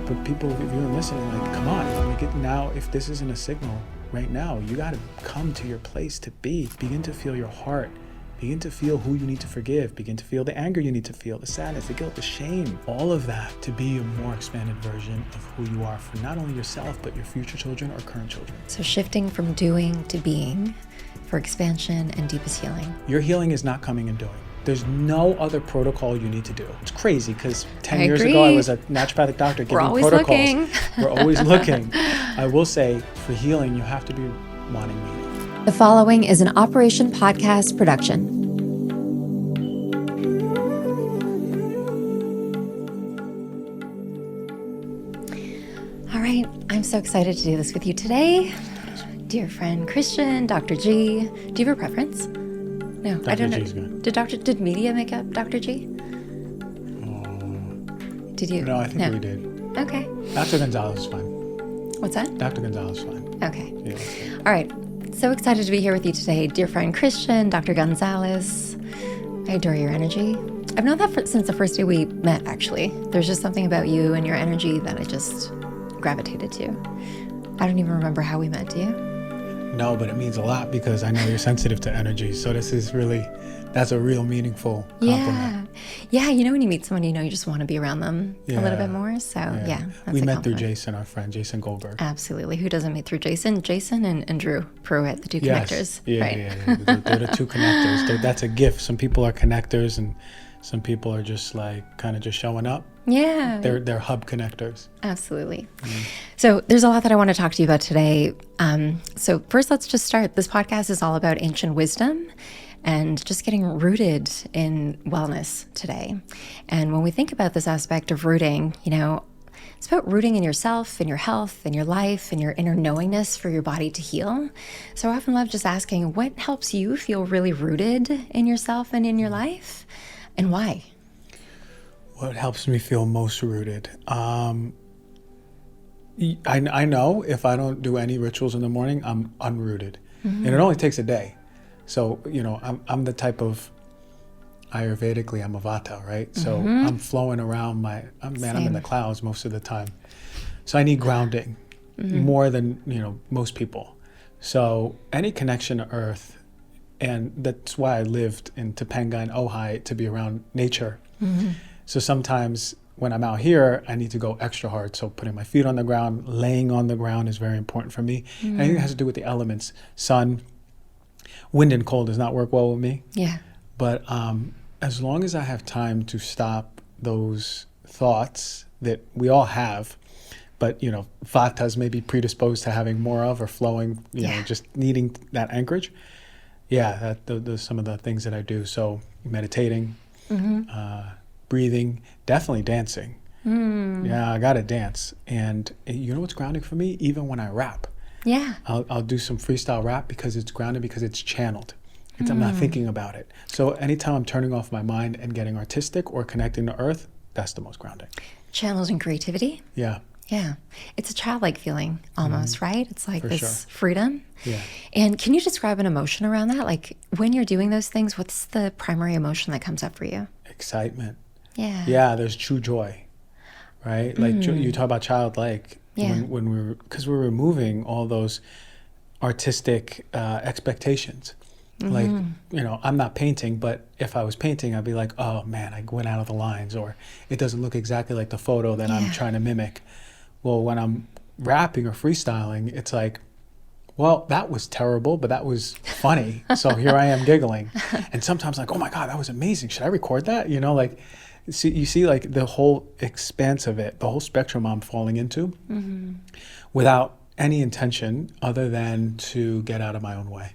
But people, if you're listening, like, come on, like, now, if this isn't a signal right now, you got to come to your place to be. Begin to feel your heart. Begin to feel who you need to forgive. Begin to feel the anger you need to feel, the sadness, the guilt, the shame, all of that, to be a more expanded version of who you are for not only yourself, but your future children or current children. So shifting from doing to being for expansion and deepest healing. Your healing is not coming and doing. There's no other protocol you need to do. It's crazy because 10 years ago, I was a naturopathic doctor giving protocols. Looking. We're always looking. I will say, for healing, you have to be wanting meaning. The following is an Operation Podcast production. All right, I'm so excited to do this with you today. Dear friend Christian, Dr. G. Do you have a preference? No, Dr. I don't G's know. good. Did media make up Dr. G? Did you? No, I think we did. Okay. Dr. Gonzalez is fine. What's that? Dr. Gonzalez is fine. Okay. Yeah. All right. So excited to be here with you today, dear friend Christian, Dr. Gonzalez. I adore your energy. I've known that since the first day we met, actually. There's just something about you and your energy that I just gravitated to. I don't even remember how we met, do you? No, but it means a lot because I know you're sensitive to energy. So this is really, that's a real meaningful compliment. Yeah, you know when you meet someone, you know you just want to be around them a little bit more. So yeah, that's we a met compliment. through Jason, our friend, Jason Goldberg. Absolutely. Who doesn't meet through Jason? Jason and Drew Pruitt, the two connectors. Yeah, right? yeah. They're the two connectors. That's a gift. Some people are connectors and some people are just like kind of just showing up. Yeah. They're hub connectors. Absolutely. So there's a lot that I want to talk to you about today. So first, let's just start. This podcast is all about ancient wisdom and just getting rooted in wellness today. And when we think about this aspect of rooting, you know, it's about rooting in yourself, in your health, in your life, in your inner knowingness for your body to heal. So I often love just asking, what helps you feel really rooted in yourself and in your life, and why? What helps me feel most rooted? I know if I don't do any rituals in the morning, I'm unrooted. And it only takes a day. So, you know, I'm the type of, Ayurvedically, I'm a Vata, right? So I'm flowing around I'm in the clouds most of the time. So I need grounding more than, you know, most people. So any connection to earth, and that's why I lived in Topanga and Ojai, to be around nature. So sometimes when I'm out here, I need to go extra hard. So putting my feet on the ground, laying on the ground is very important for me. I think it has to do with the elements. Sun, wind and cold does not work well with me. Yeah. But as long as I have time to stop those thoughts that we all have, but, you know, Vatas may be predisposed to having more of or flowing, you know, just needing that anchorage. Yeah, those some of the things that I do. So meditating, breathing, definitely dancing. Yeah, I gotta dance. And you know what's grounding for me? Even when I rap. Yeah. I'll do some freestyle rap because it's grounded, because it's channeled. I'm not thinking about it. So anytime I'm turning off my mind and getting artistic or connecting to earth, that's the most grounding. Channels and creativity. Yeah. Yeah. It's a childlike feeling almost, right? It's like For this freedom. Yeah. And can you describe an emotion around that? Like when you're doing those things, what's the primary emotion that comes up for you? Excitement. Yeah. Yeah, there's true joy, right? Like you talk about childlike. Yeah. When because we're removing all those artistic expectations. Like, you know, I'm not painting, but if I was painting, I'd be like, oh man, I went out of the lines, or it doesn't look exactly like the photo that I'm trying to mimic. Well, when I'm rapping or freestyling, it's like, well, that was terrible, but that was funny. So here I am giggling. And sometimes like, oh my God, that was amazing. Should I record that? You know, like, you see like the whole expanse of it, the whole spectrum I'm falling into without any intention other than to get out of my own way.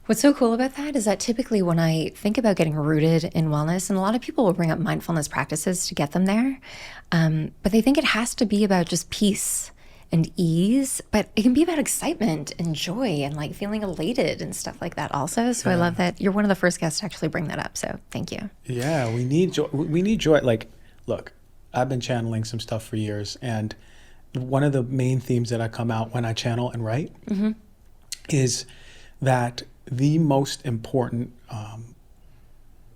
What's so cool about that is that typically when I think about getting rooted in wellness, and a lot of people will bring up mindfulness practices to get them there, but they think it has to be about just peace and ease, but it can be about excitement and joy and like feeling elated and stuff like that also. So I love that you're one of the first guests to actually bring that up. So thank you. Yeah, we need joy. We need joy. Like, look, I've been channeling some stuff for years, and one of the main themes that I come out when I channel and write is that the most important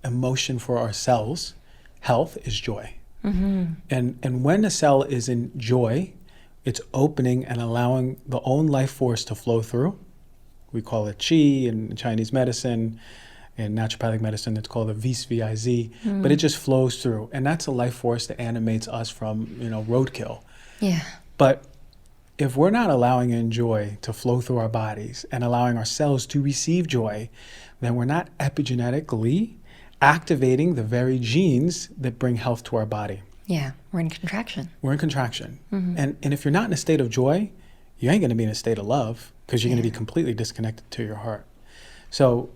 emotion for ourselves, health, is joy. And when a cell is in joy, it's opening and allowing the own life force to flow through. We call it qi in Chinese medicine. In naturopathic medicine, it's called a vis, V-I-Z, but it just flows through. And that's a life force that animates us from, roadkill. Yeah. But if we're not allowing in joy to flow through our bodies and allowing our cells to receive joy, then we're not epigenetically activating the very genes that bring health to our body. Yeah, we're in contraction. We're in contraction. And if you're not in a state of joy, you ain't going to be in a state of love, because you're going to be completely disconnected to your heart. So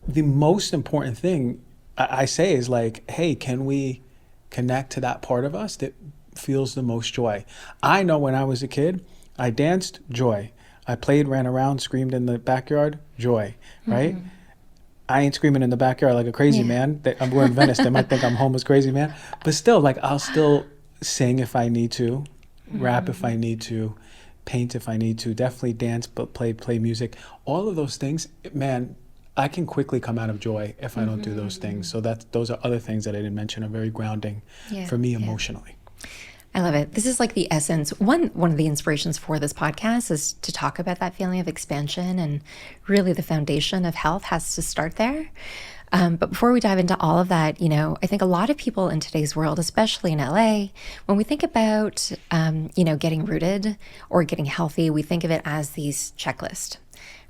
the most important thing I say is like, hey, can we connect to that part of us that feels the most joy? I know when I was a kid, I danced, joy. I played, ran around, screamed in the backyard, joy, right? I ain't screaming in the backyard like a crazy man. We're in Venice. They might think I'm homeless crazy man. But still, like, I'll still sing if I need to, rap if I need to, paint if I need to, definitely dance, but play music. All of those things, man, I can quickly come out of joy if I don't do those things. So those are other things that I didn't mention are very grounding for me emotionally. I love it. This is like the essence. One of the inspirations for this podcast is to talk about that feeling of expansion, and really the foundation of health has to start there. But before we dive into all of that, I think a lot of people in today's world, especially in LA, when we think about, getting rooted or getting healthy, we think of it as these checklists,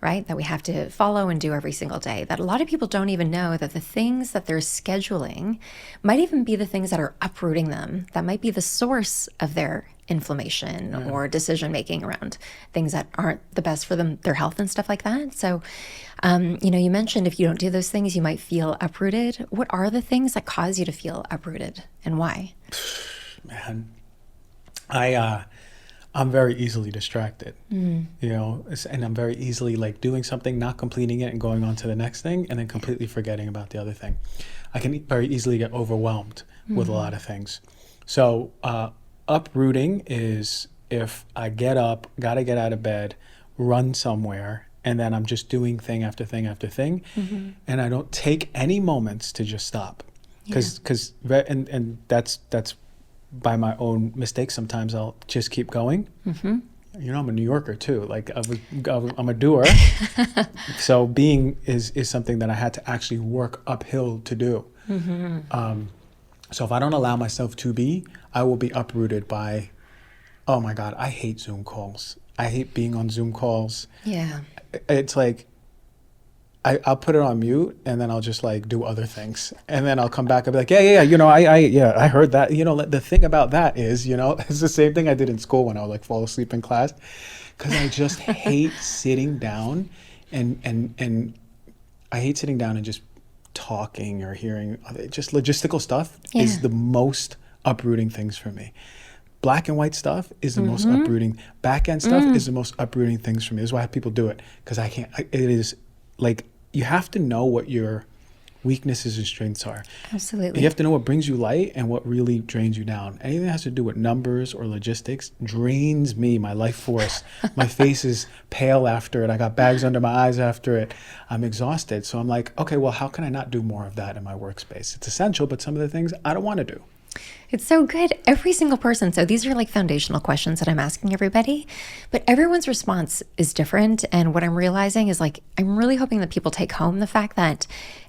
right? That we have to follow and do every single day. That a lot of people don't even know that the things that they're scheduling might even be the things that are uprooting them. That might be the source of their inflammation or decision making around things that aren't the best for them, their health and stuff like that. So, you mentioned if you don't do those things, you might feel uprooted. What are the things that cause you to feel uprooted, and why? Man, I'm very easily distracted, and I'm very easily like doing something, not completing it and going on to the next thing, and then completely forgetting about the other thing. I can very easily get overwhelmed with a lot of things. So uprooting is if I get up, got to get out of bed, run somewhere, and then I'm just doing thing after thing after thing, and I don't take any moments to just stop. Because that's by my own mistakes. Sometimes I'll just keep going. I'm a New Yorker too. Like I'm a doer. So being is something that I had to actually work uphill to do. So if I don't allow myself to be, I will be uprooted by, oh my God, I hate Zoom calls. I hate being on Zoom calls. Yeah. It's like, I'll put it on mute, and then I'll just like do other things, and then I'll come back and be like, I heard that. The thing about that is, it's the same thing I did in school when I would like fall asleep in class, because I just hate sitting down, and I hate sitting down and just talking or hearing just logistical stuff is the most uprooting things for me. Black and white stuff is the most uprooting. Back end stuff is the most uprooting things for me. This is why people do it, because I can't. It is like, you have to know what your weaknesses and strengths are. Absolutely. You have to know what brings you light and what really drains you down. Anything that has to do with numbers or logistics drains me, my life force. My face is pale after it. I got bags under my eyes after it. I'm exhausted. So I'm like, okay, well, how can I not do more of that in my workspace? It's essential, but some of the things I don't want to do. It's so good. Every single person. So these are like foundational questions that I'm asking everybody, but everyone's response is different. And what I'm realizing is like, I'm really hoping that people take home the fact that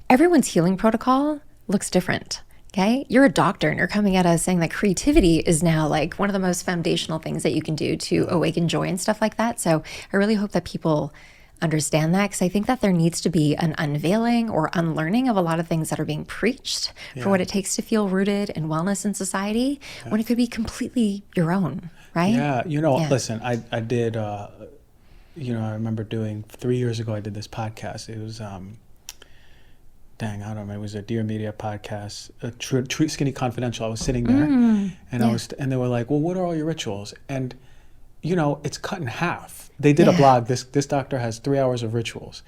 everyone's healing protocol looks different. Okay. You're a doctor and you're coming at us saying that creativity is now like one of the most foundational things that you can do to awaken joy and stuff like that. So I really hope that people understand that, because I think that there needs to be an unveiling or unlearning of a lot of things that are being preached for what it takes to feel rooted in wellness in society when it could be completely your own, right? Yeah, listen, I did, I remember doing 3 years ago, I did this podcast. It was, I don't remember, it was a Dear Media podcast, True Skinny Confidential. I was sitting there and they were like, well, what are all your rituals? And it's cut in half. They did a blog. This doctor has 3 hours of rituals.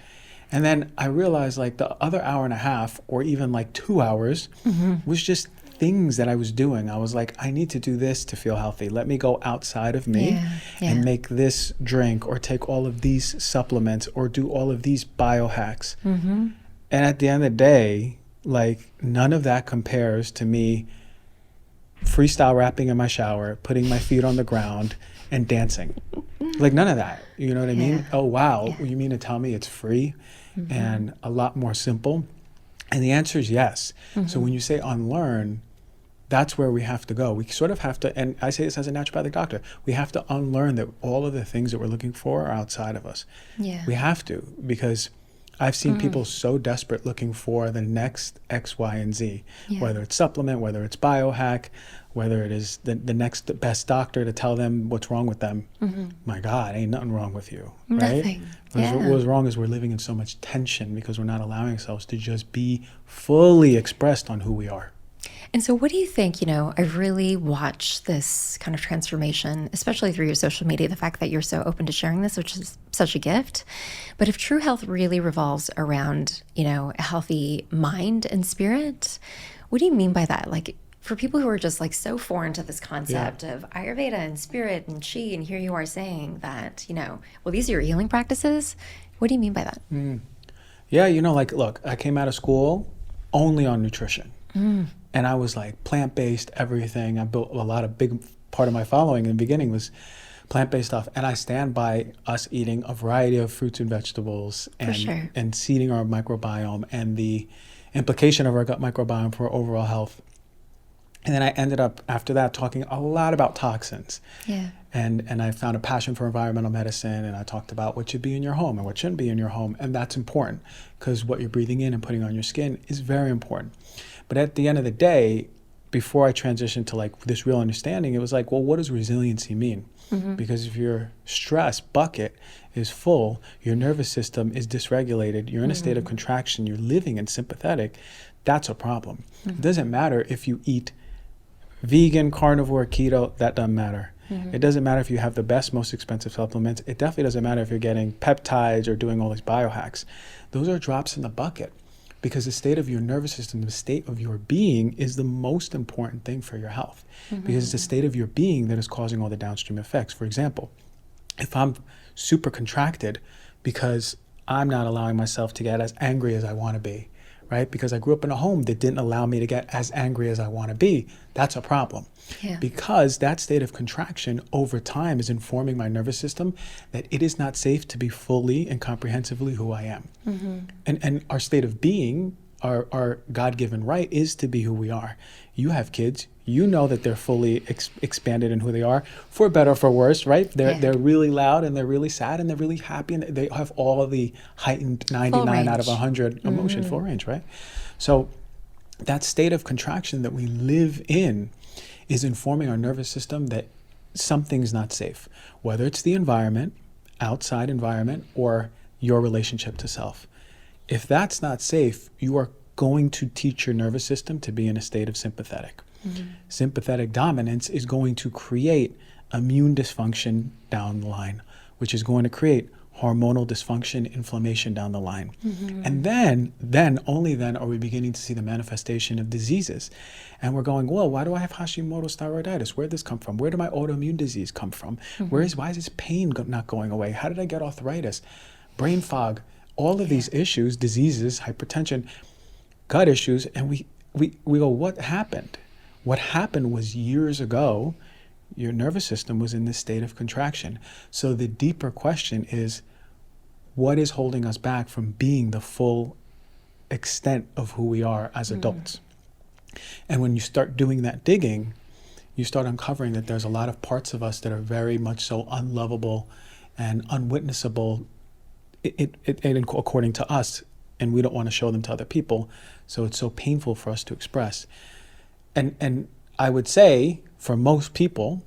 And then I realized like the other hour and a half or even like 2 hours was just things that I was doing. I was like, I need to do this to feel healthy. Let me go outside of me and make this drink or take all of these supplements or do all of these biohacks. And at the end of the day, like none of that compares to me freestyle rapping in my shower, putting my feet on the ground and dancing. Like none of that. You know what I mean? Yeah. Oh, wow. Yeah. You mean to tell me it's free and a lot more simple? And the answer is yes. So when you say unlearn, that's where we have to go. We sort of have to, and I say this as a naturopathic doctor, we have to unlearn that all of the things that we're looking for are outside of us. Yeah. We have to, because I've seen people so desperate looking for the next X, Y, and Z, whether it's supplement, whether it's biohack, whether it is the next best doctor to tell them what's wrong with them. My God, ain't nothing wrong with you, right? Nothing. Yeah. What's wrong is we're living in so much tension because we're not allowing ourselves to just be fully expressed on who we are. And so what do you think, I've really watched this kind of transformation, especially through your social media, the fact that you're so open to sharing this, which is such a gift. But if true health really revolves around, a healthy mind and spirit, what do you mean by that? Like for people who are just like so foreign to this concept of Ayurveda and spirit and chi, and here you are saying that, well, these are your healing practices. What do you mean by that? Yeah, look, I came out of school only on nutrition. And I was like plant-based, everything. I built a big part of my following in the beginning was plant-based stuff. And I stand by us eating a variety of fruits and vegetables and seeding our microbiome and the implication of our gut microbiome for our overall health. And then I ended up, after that, talking a lot about toxins. Yeah. And I found a passion for environmental medicine, and I talked about what should be in your home and what shouldn't be in your home. And that's important because what you're breathing in and putting on your skin is very important. But at the end of the day, before I transitioned to like this real understanding, it was like, well, what does resiliency mean? Because if your stress bucket is full, your nervous system is dysregulated, you're in a state of contraction, you're living in sympathetic, that's a problem. It doesn't matter if you eat vegan, carnivore, keto, that doesn't matter. It doesn't matter if you have the best, most expensive supplements. It definitely doesn't matter if you're getting peptides or doing all these biohacks. Those are drops in the bucket. Because the state of your nervous system, the state of your being is the most important thing for your health. Because it's the state of your being that is causing all the downstream effects. For example, if I'm super contracted because I'm not allowing myself to get as angry as I want to be, right? Because I grew up in a home that didn't allow me to get as angry as I want to be, that's a problem. Yeah. Because that state of contraction over time is informing my nervous system that it is not safe to be fully and comprehensively who I am. And our state of being, our God-given right is to be who we are. You have kids, you know that they're fully expanded in who they are, for better or for worse, right? They're really loud and they're really sad and they're really happy and they have all of the heightened 99 out of 100 emotion, full range, right? So that state of contraction that we live in is informing our nervous system that something's not safe, whether it's the environment, outside environment, or your relationship to self. If that's not safe, you are going to teach your nervous system to be in a state of sympathetic. Sympathetic dominance is going to create immune dysfunction down the line, which is going to create hormonal dysfunction, inflammation down the line. And then, only then are we beginning to see the manifestation of diseases. And we're going, well, why do I have Hashimoto's thyroiditis? Where did this come from? Where did my autoimmune disease come from? Why is this pain not going away? How did I get arthritis? Brain fog, all of these issues, diseases, hypertension, gut issues, and we go, what happened? What happened was years ago, your nervous system was in this state of contraction. So the deeper question is, what is holding us back from being the full extent of who we are as adults? And when you start doing that digging, you start uncovering that there's a lot of parts of us that are very much so unlovable and unwitnessable, according to us, and we don't want to show them to other people. So it's so painful for us to express. And I would say for most people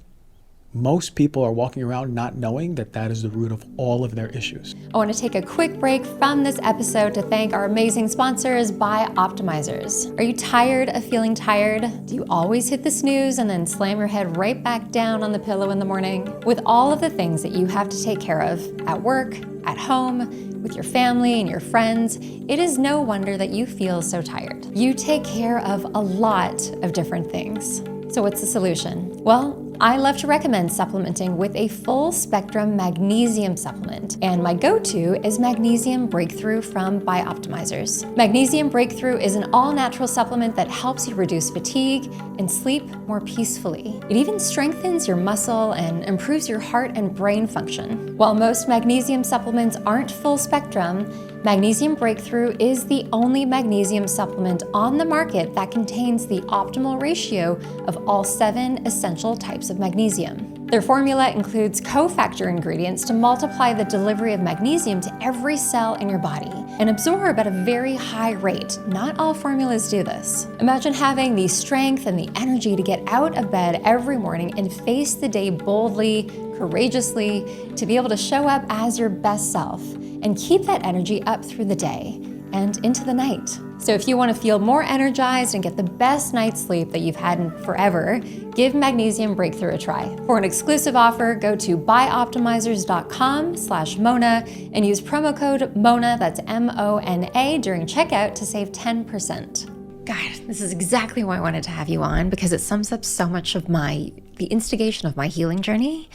are walking around not knowing that that is the root of all of their issues. I want to take a quick break from this episode to thank our amazing sponsors, Optimizers. Are you tired of feeling tired? Do you always hit the snooze and then slam your head right back down on the pillow in the morning? With all of the things that you have to take care of at work, at home, with your family and your friends, it is no wonder that you feel so tired. You take care of a lot of different things. So what's the solution? Well, I love to recommend supplementing with a full spectrum magnesium supplement, and my go-to is Magnesium Breakthrough from Bioptimizers. Magnesium Breakthrough is an all-natural supplement that helps you reduce fatigue and sleep more peacefully. It even strengthens your muscle and improves your heart and brain function. While most magnesium supplements aren't full spectrum, Magnesium Breakthrough is the only magnesium supplement on the market that contains the optimal ratio of all 7 essential types of magnesium. Their formula includes cofactor ingredients to multiply the delivery of magnesium to every cell in your body and absorb at a very high rate. Not all formulas do this. Imagine having the strength and the energy to get out of bed every morning and face the day boldly, courageously, to be able to show up as your best self and keep that energy up through the day and into the night. So if you want to feel more energized and get the best night's sleep that you've had in forever, give Magnesium Breakthrough a try. For an exclusive offer, go to bioptimizers.com/Mona and use promo code MONA, that's MONA, during checkout to save 10%. God, this is exactly why I wanted to have you on, because it sums up so much of the instigation of my healing journey.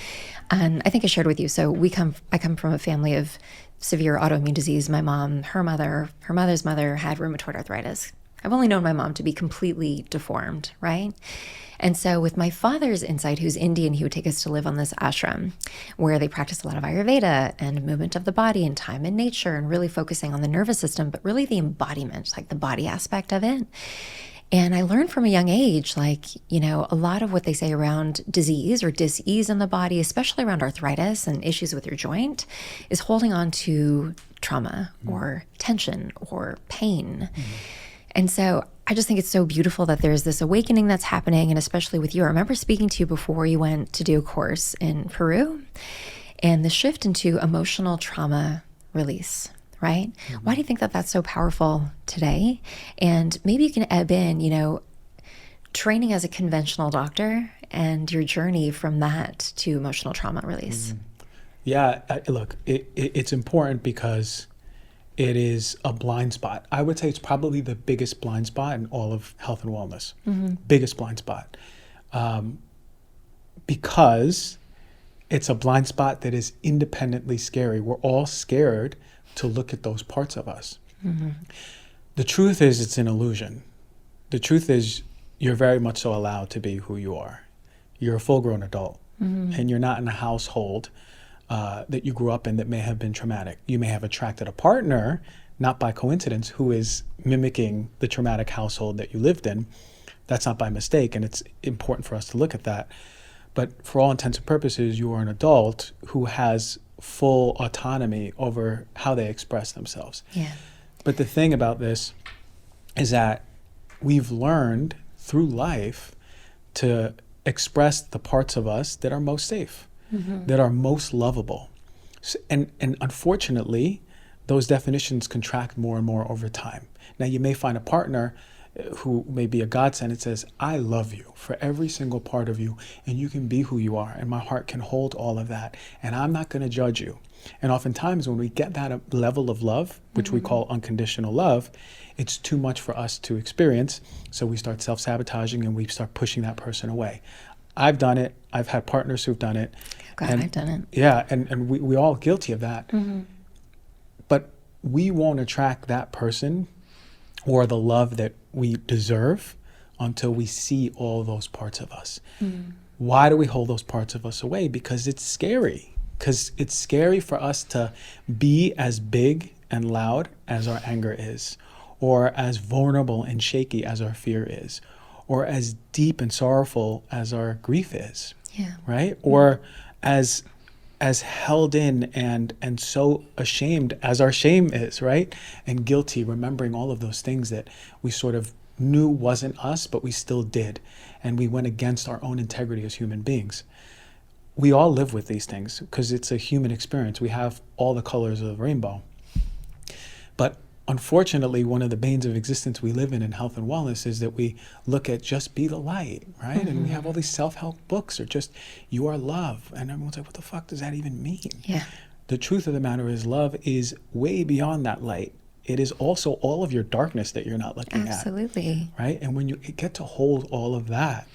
And I think I shared with you, so I come from a family of severe autoimmune disease. My mom, her mother's mother had rheumatoid arthritis. I've only known my mom to be completely deformed, right? And so with my father's insight, who's Indian, he would take us to live on this ashram where they practice a lot of Ayurveda and movement of the body and time in nature and really focusing on the nervous system, but really the embodiment, like the body aspect of it. And I learned from a young age, a lot of what they say around disease or dis-ease in the body, especially around arthritis and issues with your joint, is holding on to trauma or tension or pain. And so I just think it's so beautiful that there's this awakening that's happening, and especially with you. I remember speaking to you before you went to do a course in Peru, and the shift into emotional trauma release. Right? Why do you think that that's so powerful today? And maybe you can ebb in, training as a conventional doctor and your journey from that to emotional trauma release. Yeah, look, it's important because it is a blind spot. I would say it's probably the biggest blind spot in all of health and wellness. Biggest blind spot. Because it's a blind spot that is independently scary. We're all scared to look at those parts of us. The truth is, it's an illusion. The truth is, you're very much so allowed to be who you are. You're a full-grown adult, and you're not in a household that you grew up in that may have been traumatic. You may have attracted a partner, not by coincidence, who is mimicking the traumatic household that you lived in. That's not by mistake, and it's important for us to look at that. But for all intents and purposes, you are an adult who has full autonomy over how they express themselves. Yeah. But the thing about this is that we've learned through life to express the parts of us that are most safe, that are most lovable. And unfortunately, those definitions contract more and more over time. Now, you may find a partner who may be a godsend. It says, I love you for every single part of you, and you can be who you are, and my heart can hold all of that, and I'm not going to judge you. And oftentimes when we get that level of love, which we call unconditional love, it's too much for us to experience, so we start self-sabotaging and we start pushing that person away. I've done it. I've had partners who've done it. God, I've done it. Yeah, and we all guilty of that. But we won't attract that person or the love that we deserve until we see all those parts of us. Why do we hold those parts of us away? Because it's scary. Because it's scary for us to be as big and loud as our anger is, or as vulnerable and shaky as our fear is, or as deep and sorrowful as our grief is. Yeah. Right? Or as held in and so ashamed as our shame is, right? And guilty, remembering all of those things that we sort of knew wasn't us, but we still did. And we went against our own integrity as human beings. We all live with these things because it's a human experience. We have all the colors of the rainbow. But unfortunately, one of the banes of existence we live in health and wellness is that we look at just be the light, right? And we have all these self-help books or just you are love. And everyone's like, what the fuck does that even mean? Yeah. The truth of the matter is love is way beyond that light. It is also all of your darkness that you're not looking Absolutely. at. Right? And when you get to hold all of that,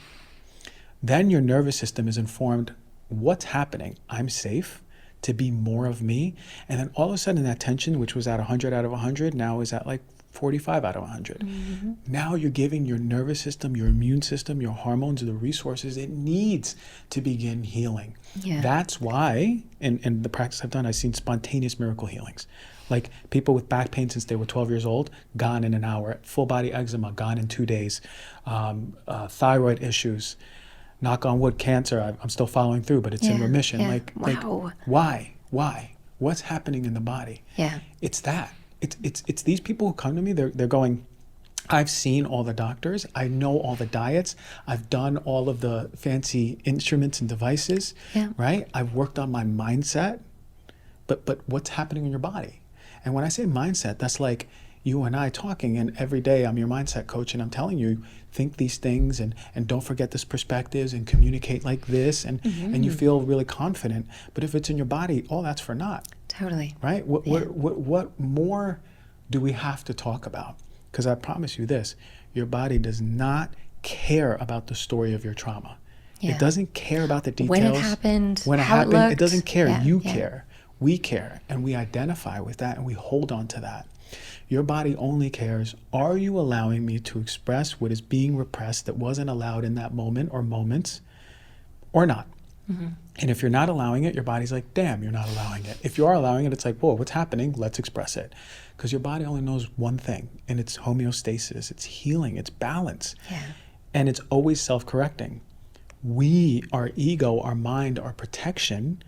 then your nervous system is informed, what's happening? I'm safe to be more of me. And then all of a sudden that tension, which was at 100 out of 100, now is at like 45 out of 100. Mm-hmm. Now you're giving your nervous system, your immune system, your hormones the resources it needs to begin healing. Yeah. That's why, in the practice I've done, I've seen spontaneous miracle healings. Like people with back pain since they were 12 years old, gone in an hour. Full body eczema, gone in 2 days. Thyroid issues, knock on wood, cancer, I'm still following through, but it's in remission. Yeah. Like Wow. Why? What's happening in the body? Yeah. It's that. It's these people who come to me, they're going, I've seen all the doctors, I know all the diets, I've done all of the fancy instruments and devices, right? I've worked on my mindset, but what's happening in your body? And when I say mindset, that's like you and I talking, and every day I'm your mindset coach and I'm telling you, think these things and don't forget this perspectives and communicate like this, and you feel really confident. But if it's in your body, all that's for naught. Totally. Right? What more do we have to talk about? Because I promise you this, your body does not care about the story of your trauma. Yeah. It doesn't care about the details. When it happened, when it how happened, it looked. It doesn't care. You care. We care. And we identify with that and we hold on to that. Your body only cares, are you allowing me to express what is being repressed that wasn't allowed in that moment or moments or not? Mm-hmm. And if you're not allowing it, your body's like, damn, you're not allowing it. If you are allowing it, it's like, whoa, what's happening? Let's express it. Because your body only knows one thing, and it's homeostasis, it's healing, it's balance. Yeah. And it's always self-correcting. We, our ego, our mind, our protection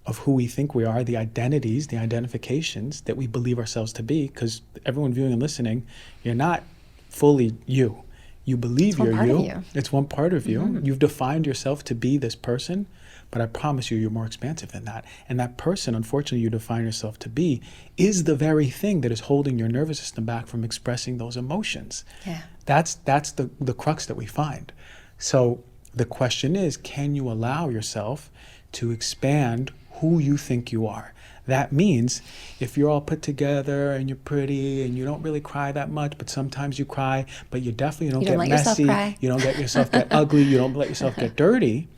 of who we think we are, the identities, the identifications that we believe ourselves to be, because everyone viewing and listening, you're not fully you. You believe you're you. It's one part of you. Mm-hmm. You've defined yourself to be this person, but I promise you, you're more expansive than that. And that person, unfortunately, you define yourself to be, is the very thing that is holding your nervous system back from expressing those emotions. Yeah. That's the crux that we find. So the question is, can you allow yourself to expand who you think you are? That means if you're all put together and you're pretty and you don't really cry that much, but sometimes you cry, but you definitely don't get messy, you don't let yourself get ugly, you don't let yourself get dirty,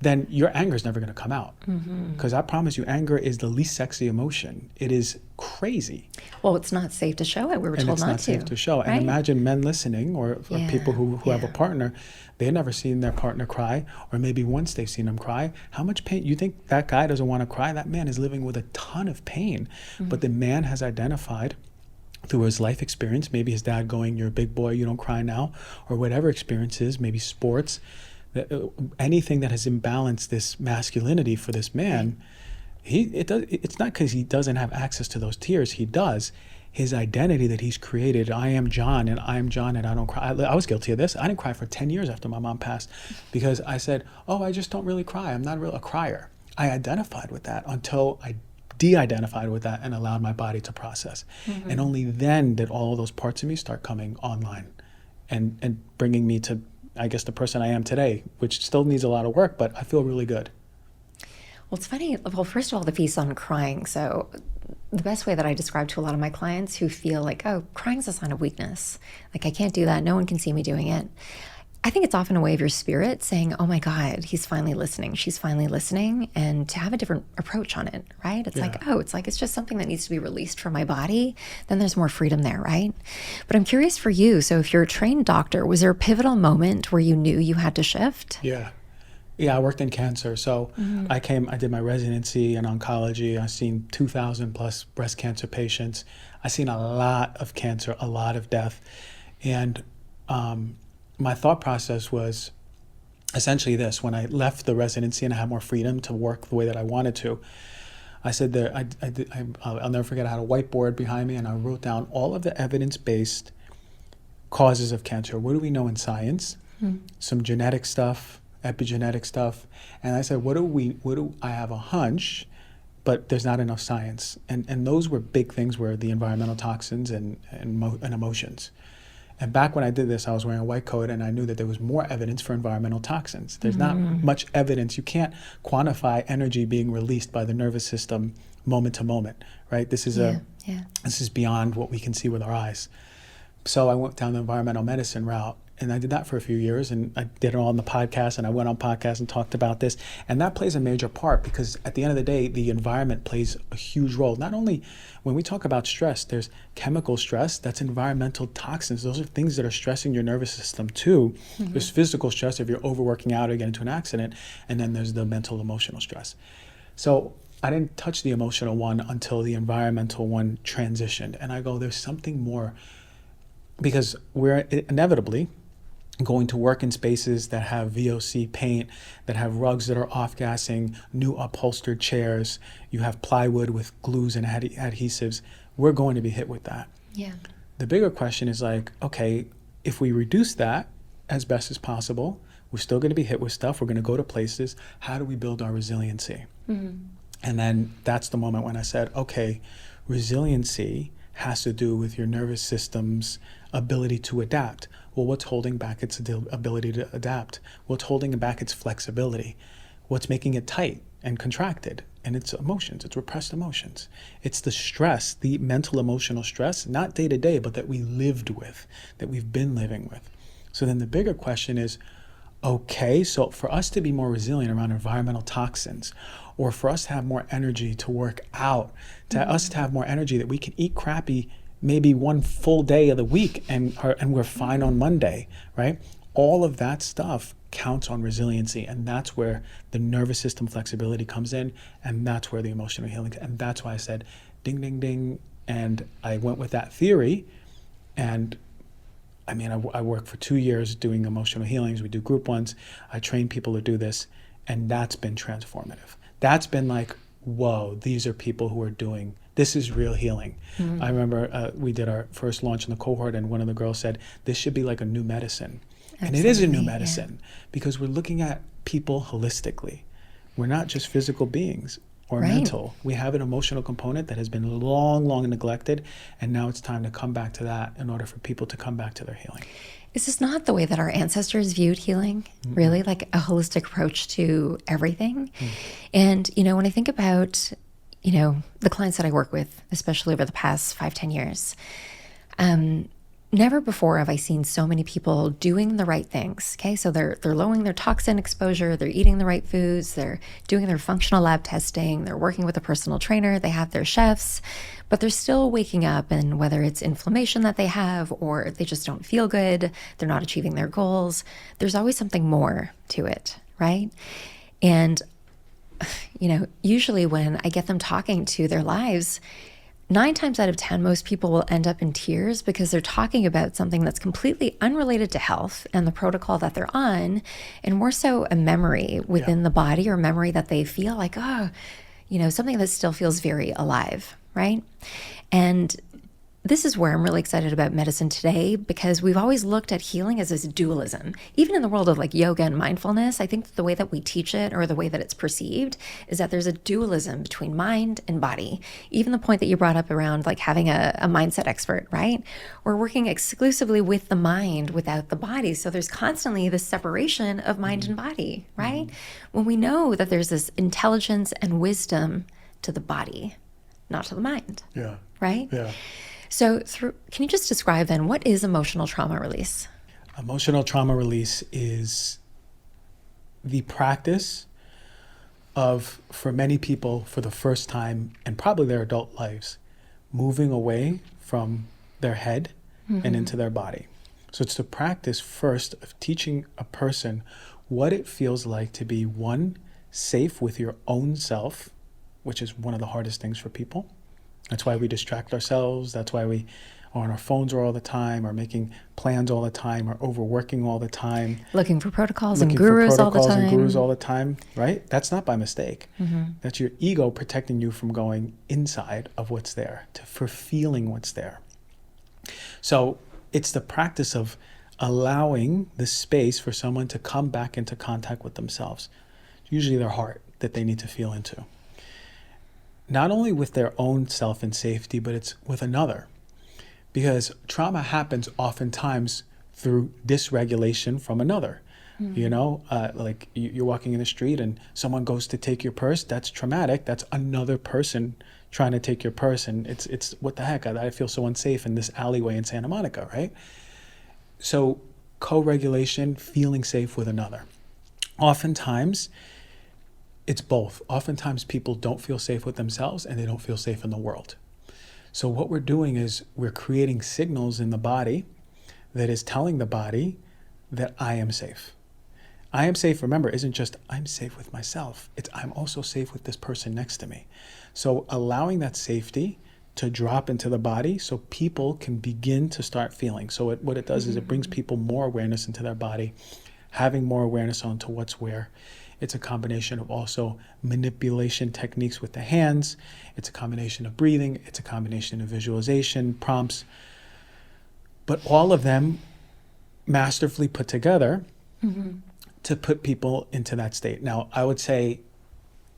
then your anger is never going to come out. Because I promise you, anger is the least sexy emotion. It is crazy. Well, it's not safe to show it. We were told not to. It's not safe to show. Right? And imagine men listening or people who have a partner, they've never seen their partner cry, or maybe once they've seen them cry. How much pain? You think that guy doesn't want to cry? That man is living with a ton of pain. But the man has identified through his life experience, maybe his dad going, you're a big boy, you don't cry now, or whatever experience is, maybe sports, anything that has imbalanced this masculinity for this man, it's not because he doesn't have access to those tears. He does. His identity that he's created, I am John and I don't cry. I was guilty of this. I didn't cry for 10 years after my mom passed because I said, I just don't really cry. I'm not a crier. I identified with that until I de-identified with that and allowed my body to process. And only then did all of those parts of me start coming online and bringing me to, I guess, the person I am today, which still needs a lot of work, but I feel really good. Well, it's funny. Well, first of all, the piece on crying. So the best way that I describe to a lot of my clients who feel like, crying is a sign of weakness. Like, I can't do that. No one can see me doing it. I think it's often a way of your spirit saying, oh my God, he's finally listening. She's finally listening. And to have a different approach on it, right? It's it's just something that needs to be released from my body. Then there's more freedom there, right? But I'm curious for you. So if you're a trained doctor, was there a pivotal moment where you knew you had to shift? Yeah, I worked in cancer. So I did my residency in oncology. I've seen 2,000 plus breast cancer patients. I've seen a lot of cancer, a lot of death. And my thought process was essentially this. When I left the residency and I had more freedom to work the way that I wanted to, I said I'll never forget, I had a whiteboard behind me and I wrote down all of the evidence-based causes of cancer. What do we know in science? Some genetic stuff, epigenetic stuff. And I said, I have a hunch, but there's not enough science. And those were big things, were the environmental toxins and emotions. And back when I did this, I was wearing a white coat and I knew that there was more evidence for environmental toxins. There's not much evidence. You can't quantify energy being released by the nervous system moment to moment, right? This is this is beyond what we can see with our eyes. So I went down the environmental medicine route. And I did that for a few years, and I did it all on the podcast, and I went on podcasts and talked about this. And that plays a major part because at the end of the day, the environment plays a huge role. Not only when we talk about stress, there's chemical stress, that's environmental toxins. Those are things that are stressing your nervous system too. There's physical stress if you're overworking out or get into an accident, and then there's the mental, emotional stress. So I didn't touch the emotional one until the environmental one transitioned. And I go, there's something more, because we're inevitably going to work in spaces that have VOC paint, that have rugs that are off-gassing, new upholstered chairs, you have plywood with glues and adhesives. We're going to be hit with that. Yeah. The bigger question is like, okay, if we reduce that as best as possible, we're still going to be hit with stuff. We're going to go to places. How do we build our resiliency? And then that's the moment when I said, okay, resiliency has to do with your nervous system's ability to adapt. Well, what's holding back its ability to adapt? What's holding back its flexibility? What's making it tight and contracted? And it's emotions, it's repressed emotions. It's the stress, the mental emotional stress, not day to day, but that we lived with, that we've been living with. So then the bigger question is, okay, so for us to be more resilient around environmental toxins, or for us to have more energy to work out, to us to have more energy that we can eat crappy maybe one full day of the week and we're fine on Monday, right? All of that stuff counts on resiliency, and that's where the nervous system flexibility comes in, and that's where the emotional healing, and that's why I said ding, ding, ding, and I went with that theory. And I mean, I worked for 2 years doing emotional healings. We do group ones. I train people to do this, and that's been transformative. That's been like, whoa, these are people who are doing, this is real healing. I remember we did our first launch in the cohort, and one of the girls said, this should be like a new medicine. Absolutely. And it is a new medicine because we're looking at people holistically. We're not just physical beings or mental. We have an emotional component that has been long, long neglected, and now it's time to come back to that in order for people to come back to their healing. Is this not the way that our ancestors viewed healing? Really, like a holistic approach to everything? And, you know, when I think about, you know, the clients that I work with, especially over the past 5-10 years, never before have I seen so many people doing the right things. Okay, so they're lowering their toxin exposure, they're eating the right foods, they're doing their functional lab testing, they're working with a personal trainer, they have their chefs, but they're still waking up, and whether it's inflammation that they have or they just don't feel good, they're not achieving their goals, there's always something more to it, right? And, you know, usually when I get them talking to their lives, 9 times out of 10, most people will end up in tears because they're talking about something that's completely unrelated to health and the protocol that they're on, and more so a memory within the body, or memory that they feel like, oh, you know, something that still feels very alive, right? And this is where I'm really excited about medicine today, because we've always looked at healing as this dualism. Even in the world of like yoga and mindfulness, I think that the way that we teach it, or the way that it's perceived, is that there's a dualism between mind and body. Even the point that you brought up around like having a mindset expert, right? We're working exclusively with the mind without the body. So there's constantly this separation of mind and body, right? When we know that there's this intelligence and wisdom to the body, not to the mind. Yeah. Right? Yeah. So can you just describe then, what is emotional trauma release? Emotional trauma release is the practice of, for many people, for the first time, and probably their adult lives, moving away from their head and into their body. So it's the practice first of teaching a person what it feels like to be, one, safe with your own self, which is one of the hardest things for people. That's why we distract ourselves. That's why we are on our phones all the time, or making plans all the time, or overworking all the time. Looking for protocols and gurus all the time. Right? That's not by mistake. That's your ego protecting you from going inside of what's there, for feeling what's there. So it's the practice of allowing the space for someone to come back into contact with themselves. It's usually their heart that they need to feel into. Not only with their own self and safety, but it's with another. Because trauma happens oftentimes through dysregulation from another. You know, like you're walking in the street and someone goes to take your purse. That's traumatic. That's another person trying to take your purse. And it's what the heck? I feel so unsafe in this alleyway in Santa Monica, right? So co-regulation, feeling safe with another. Oftentimes, it's both. Oftentimes, people don't feel safe with themselves and they don't feel safe in the world. So what we're doing is we're creating signals in the body that is telling the body that I am safe. I am safe, remember, isn't just I'm safe with myself. It's I'm also safe with this person next to me. So allowing that safety to drop into the body so people can begin to start feeling. So what it does is it brings people more awareness into their body, having more awareness onto what's where. It's a combination of also manipulation techniques with the hands. It's a combination of breathing. It's a combination of visualization, prompts. But all of them masterfully put together to put people into that state. Now, I would say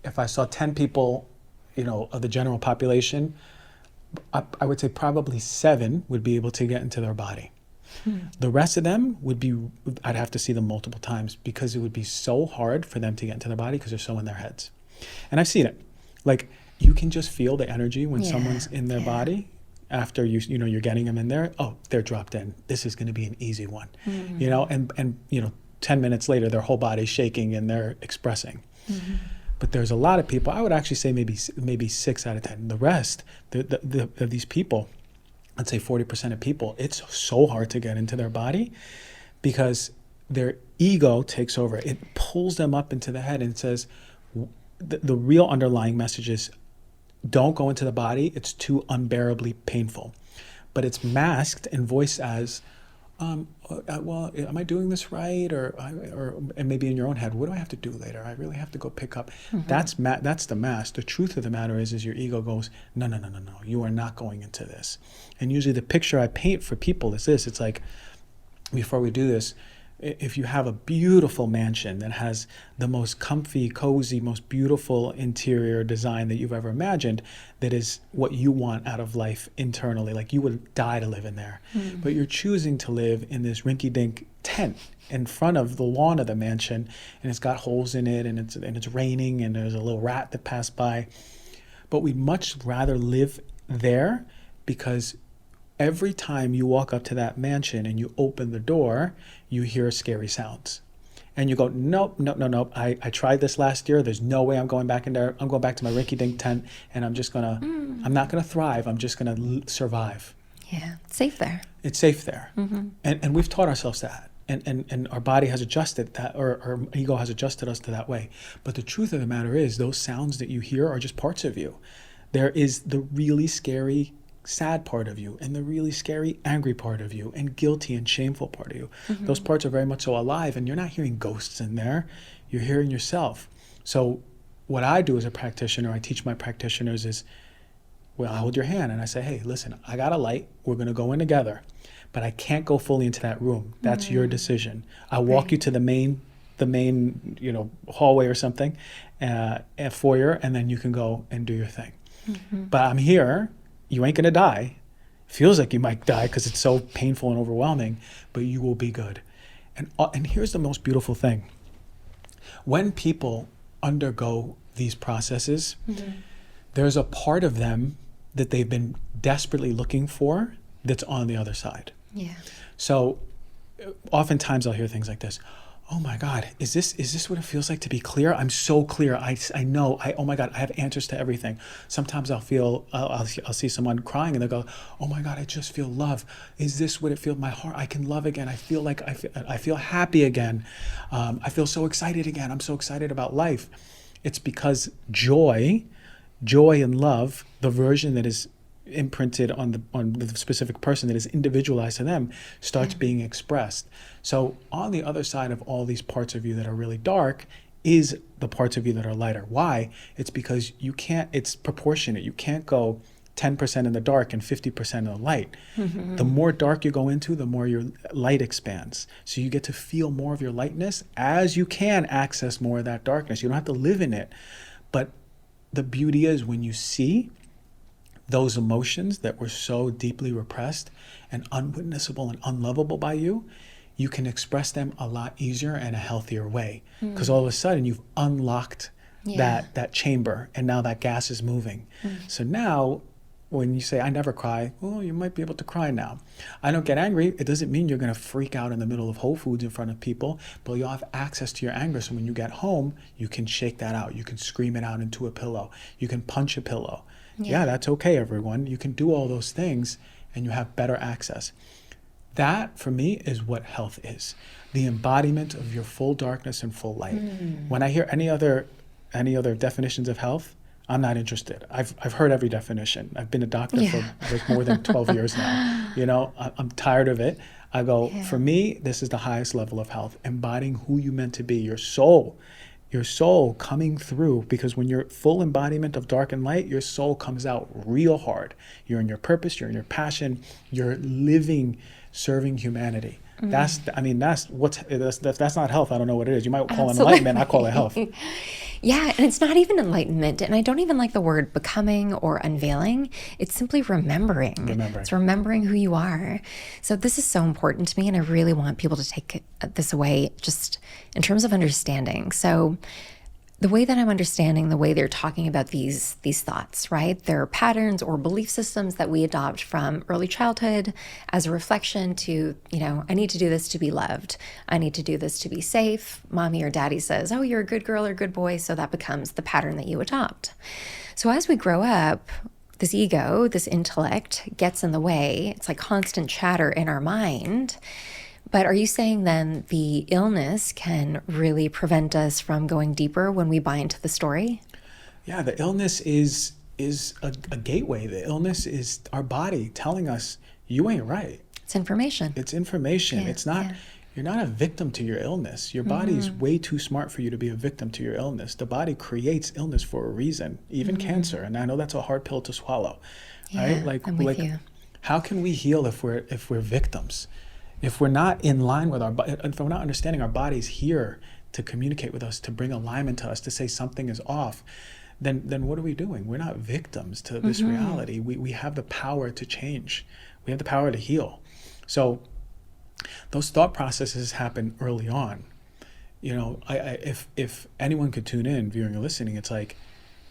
if I saw 10 people, of the general population, I would say probably 7 would be able to get into their body. The rest of them I'd have to see them multiple times because it would be so hard for them to get into their body because they're so in their heads. And I've seen it. Like, you can just feel the energy when someone's in their body after you're getting them in there. Oh, they're dropped in. This is going to be an easy one. And 10 minutes later, their whole body's shaking and they're expressing. But there's a lot of people, I would actually say maybe 6 out of 10. The rest of these people, I'd say 40% of people, it's so hard to get into their body because their ego takes over. It pulls them up into the head and says, the real underlying message is, don't go into the body. It's too unbearably painful. But it's masked and voiced as, well, am I doing this right? And maybe in your own head, what do I have to do later? I really have to go pick up. That's the mask. The truth of the matter is your ego goes, no, you are not going into this. And usually the picture I paint for people is this. It's like, before we do this, if you have a beautiful mansion that has the most comfy, cozy, most beautiful interior design that you've ever imagined, that is what you want out of life internally, like you would die to live in there. But you're choosing to live in this rinky-dink tent in front of the lawn of the mansion, and it's got holes in it, and it's raining, and there's a little rat that passed by. But we'd much rather live there because every time you walk up to that mansion and you open the door, you hear scary sounds. And you go, nope. I tried this last year. There's no way I'm going back in there. I'm going back to my rinky-dink tent, and I'm not going to thrive. I'm just going to survive. Yeah, it's safe there. It's safe there. And we've taught ourselves that. And our body has adjusted that, or our ego has adjusted us to that way. But the truth of the matter is, those sounds that you hear are just parts of you. There is the really scary sad part of you, and the really scary angry part of you, and guilty and shameful part of you. Those parts are very much so alive, and you're not hearing ghosts in there. You're hearing yourself. So what I do as a practitioner, I teach my practitioners is, well, I hold your hand and I say, hey, listen, I got a light. We're going to go in together, but I can't go fully into that room. That's your decision. I'll walk you to the main hallway or something, a foyer, and then you can go and do your thing. But I'm here. You ain't going to die. Feels like you might die because it's so painful and overwhelming, but you will be good. And here's the most beautiful thing. When people undergo these processes, there's a part of them that they've been desperately looking for that's on the other side. Yeah. So oftentimes I'll hear things like this. Oh my God, is this what it feels like to be clear? I'm so clear. I know. Oh my God, I have answers to everything. Sometimes I'll see someone crying and they'll go, oh my God, I just feel love. Is this what it feels? My heart, I can love again. I feel happy again. I feel so excited again. I'm so excited about life. It's because joy and love, the version that is imprinted on the specific person, that is individualized to them, starts being expressed. So on the other side of all these parts of you that are really dark is the parts of you that are lighter. Why? It's because it's proportionate. You can't go 10% in the dark and 50% in the light. The more dark you go into, the more your light expands. So you get to feel more of your lightness as you can access more of that darkness. You don't have to live in it. But the beauty is when you see those emotions that were so deeply repressed and unwitnessable and unlovable by you, you can express them a lot easier and a healthier way. Because all of a sudden you've unlocked that chamber, and now that gas is moving. So now when you say, I never cry, well, you might be able to cry now. I don't get angry. It doesn't mean you're going to freak out in the middle of Whole Foods in front of people, but you'll have access to your anger. So when you get home, you can shake that out. You can scream it out into a pillow. You can punch a pillow. Yeah, that's okay, everyone. You can do all those things and you have better access. That, for me, is what health is. The embodiment of your full darkness and full light. When I hear any other definitions of health, I'm not interested. I've heard every definition. I've been a doctor for like more than 12 years now. You know, I'm tired of it. I go, for me, this is the highest level of health, embodying who you meant to be, your soul coming through, because when you're full embodiment of dark and light, your soul comes out real hard. You're in your purpose, you're in your passion, you're living, serving humanity. That's not health. I don't know what it is. You might call it enlightenment. I call it health. Yeah, and it's not even enlightenment. And I don't even like the word becoming or unveiling. It's simply remembering. It's remembering who you are. So this is so important to me, and I really want people to take this away just in terms of understanding. So the way that I'm understanding the way they're talking about these thoughts, right? They're patterns or belief systems that we adopt from early childhood as a reflection to, I need to do this to be loved. I need to do this to be safe. Mommy or daddy says, oh, you're a good girl or good boy. So that becomes the pattern that you adopt. So as we grow up, this ego, this intellect gets in the way. It's like constant chatter in our mind. But are you saying then the illness can really prevent us from going deeper when we buy into the story? Yeah, the illness is a gateway. The illness is our body telling us, you ain't right. It's information. Yeah, it's not, you're not a victim to your illness. Your body's way too smart for you to be a victim to your illness. The body creates illness for a reason, even cancer. And I know that's a hard pill to swallow, right? I'm with you. How can we heal if we're victims? If we're not in line with if we're not understanding our body's here to communicate with us, to bring alignment to us, to say something is off, then what are we doing? We're not victims to this reality. We have the power to change. We have the power to heal. So those thought processes happen early on. If anyone could tune in, viewing or listening, it's like,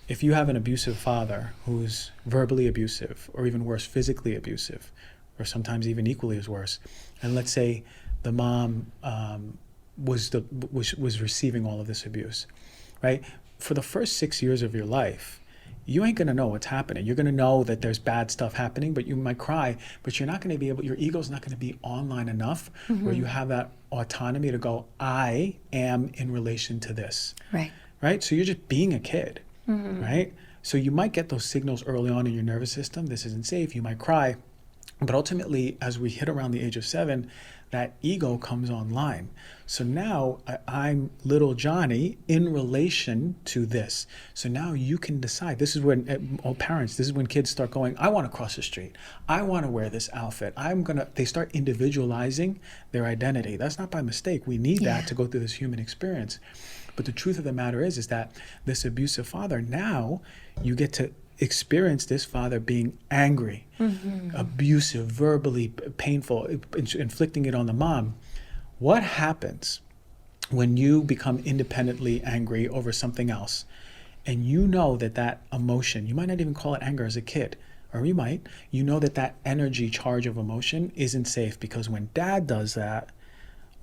if you have an abusive father who's verbally abusive, or even worse, physically abusive, or sometimes even equally as worse, and let's say the mom was receiving all of this abuse, right? For the first 6 years of your life, you ain't gonna know what's happening. You're gonna know that there's bad stuff happening, but you might cry, but you're not gonna be able, your ego's not gonna be online enough where you have that autonomy to go, I am in relation to this. Right? So you're just being a kid, right? So you might get those signals early on in your nervous system, this isn't safe, you might cry. But ultimately, as we hit around the age of 7, that ego comes online. So now I'm little Johnny in relation to this. So now you can decide. This is when parents, this is when kids start going, I want to cross the street. I want to wear this outfit. They start individualizing their identity. That's not by mistake. We need that to go through this human experience. But the truth of the matter is that this abusive father, now you get to experience this father being angry, abusive, verbally painful, inflicting it on the mom. What happens when you become independently angry over something else, and you know that emotion, you might not even call it anger as a kid, or you might, that energy charge of emotion isn't safe, because when dad does that,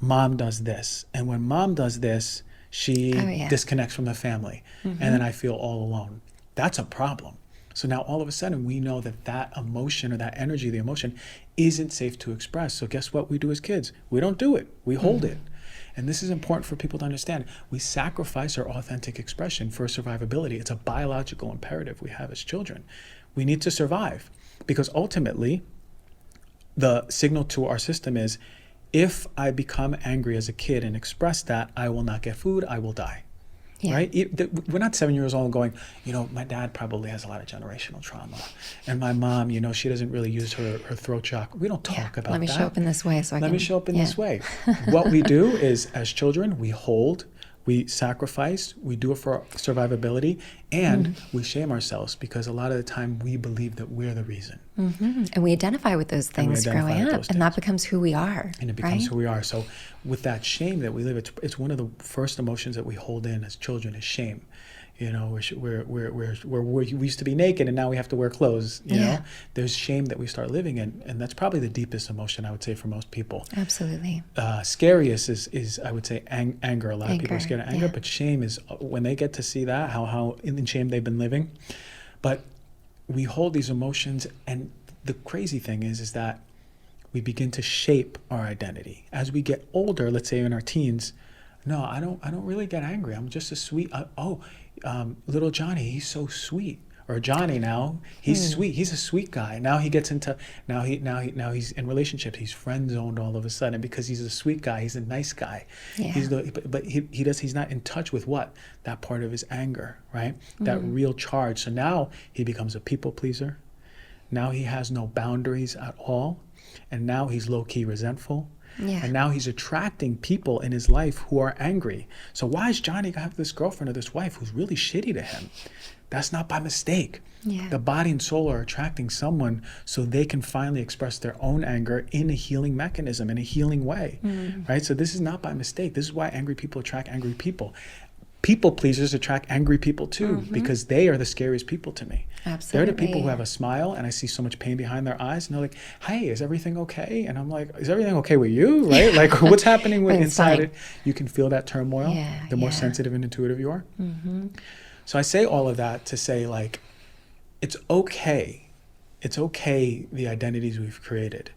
mom does this. And when mom does this, she disconnects from the family. And then I feel all alone. That's a problem. So now all of a sudden we know that emotion, or that energy, the emotion, isn't safe to express. So guess what we do as kids? We don't do it. We hold it. And this is important for people to understand. We sacrifice our authentic expression for survivability. It's a biological imperative we have as children. We need to survive, because ultimately the signal to our system is, if I become angry as a kid and express that, I will not get food, I will die. Right? We're not 7 years old going, my dad probably has a lot of generational trauma. And my mom, she doesn't really use her throat chakra. We don't talk about that. Let me show up in this way. Let me show up in this way. What we do is, as children, we hold, we sacrifice, we do it for survivability, and we shame ourselves, because a lot of the time we believe that we're the reason. And we identify with those things growing up, and that becomes who we are. And it becomes who we are. So with that shame that we live, it's one of the first emotions that we hold in as children is shame. You know, we used to be naked and now we have to wear clothes. You know, there's shame that we start living in, and that's probably the deepest emotion, I would say, for most people. Absolutely. Scariest is I would say anger. A lot of people are scared of anger, but shame is when they get to see that how in shame they've been living. But we hold these emotions, and the crazy thing is that we begin to shape our identity as we get older. Let's say in our teens, no, I don't really get angry. I'm just a sweet. Little Johnny, he's so sweet. Or Johnny now, he's sweet. He's a sweet guy. Now he gets into now he's in relationships. He's friend zoned all of a sudden because he's a sweet guy. He's a nice guy. Yeah. He's not in touch with that part of his anger, right? That real charge. So now he becomes a people pleaser. Now he has no boundaries at all, and now he's low key resentful. Yeah. And now he's attracting people in his life who are angry. So why is Johnny gonna have this girlfriend or this wife who's really shitty to him? That's not by mistake. Yeah. The body and soul are attracting someone so they can finally express their own anger in a healing mechanism, in a healing way, right? So this is not by mistake. This is why angry people attract angry people. People pleasers attract angry people too, because they are the scariest people to me. Absolutely. They're the people who have a smile and I see so much pain behind their eyes and they're like, hey, is everything okay? And I'm like, is everything okay with you, right? Like what's happening inside it? You can feel that turmoil, the more sensitive and intuitive you are. So I say all of that to say, like, it's okay. It's okay, the identities we've created.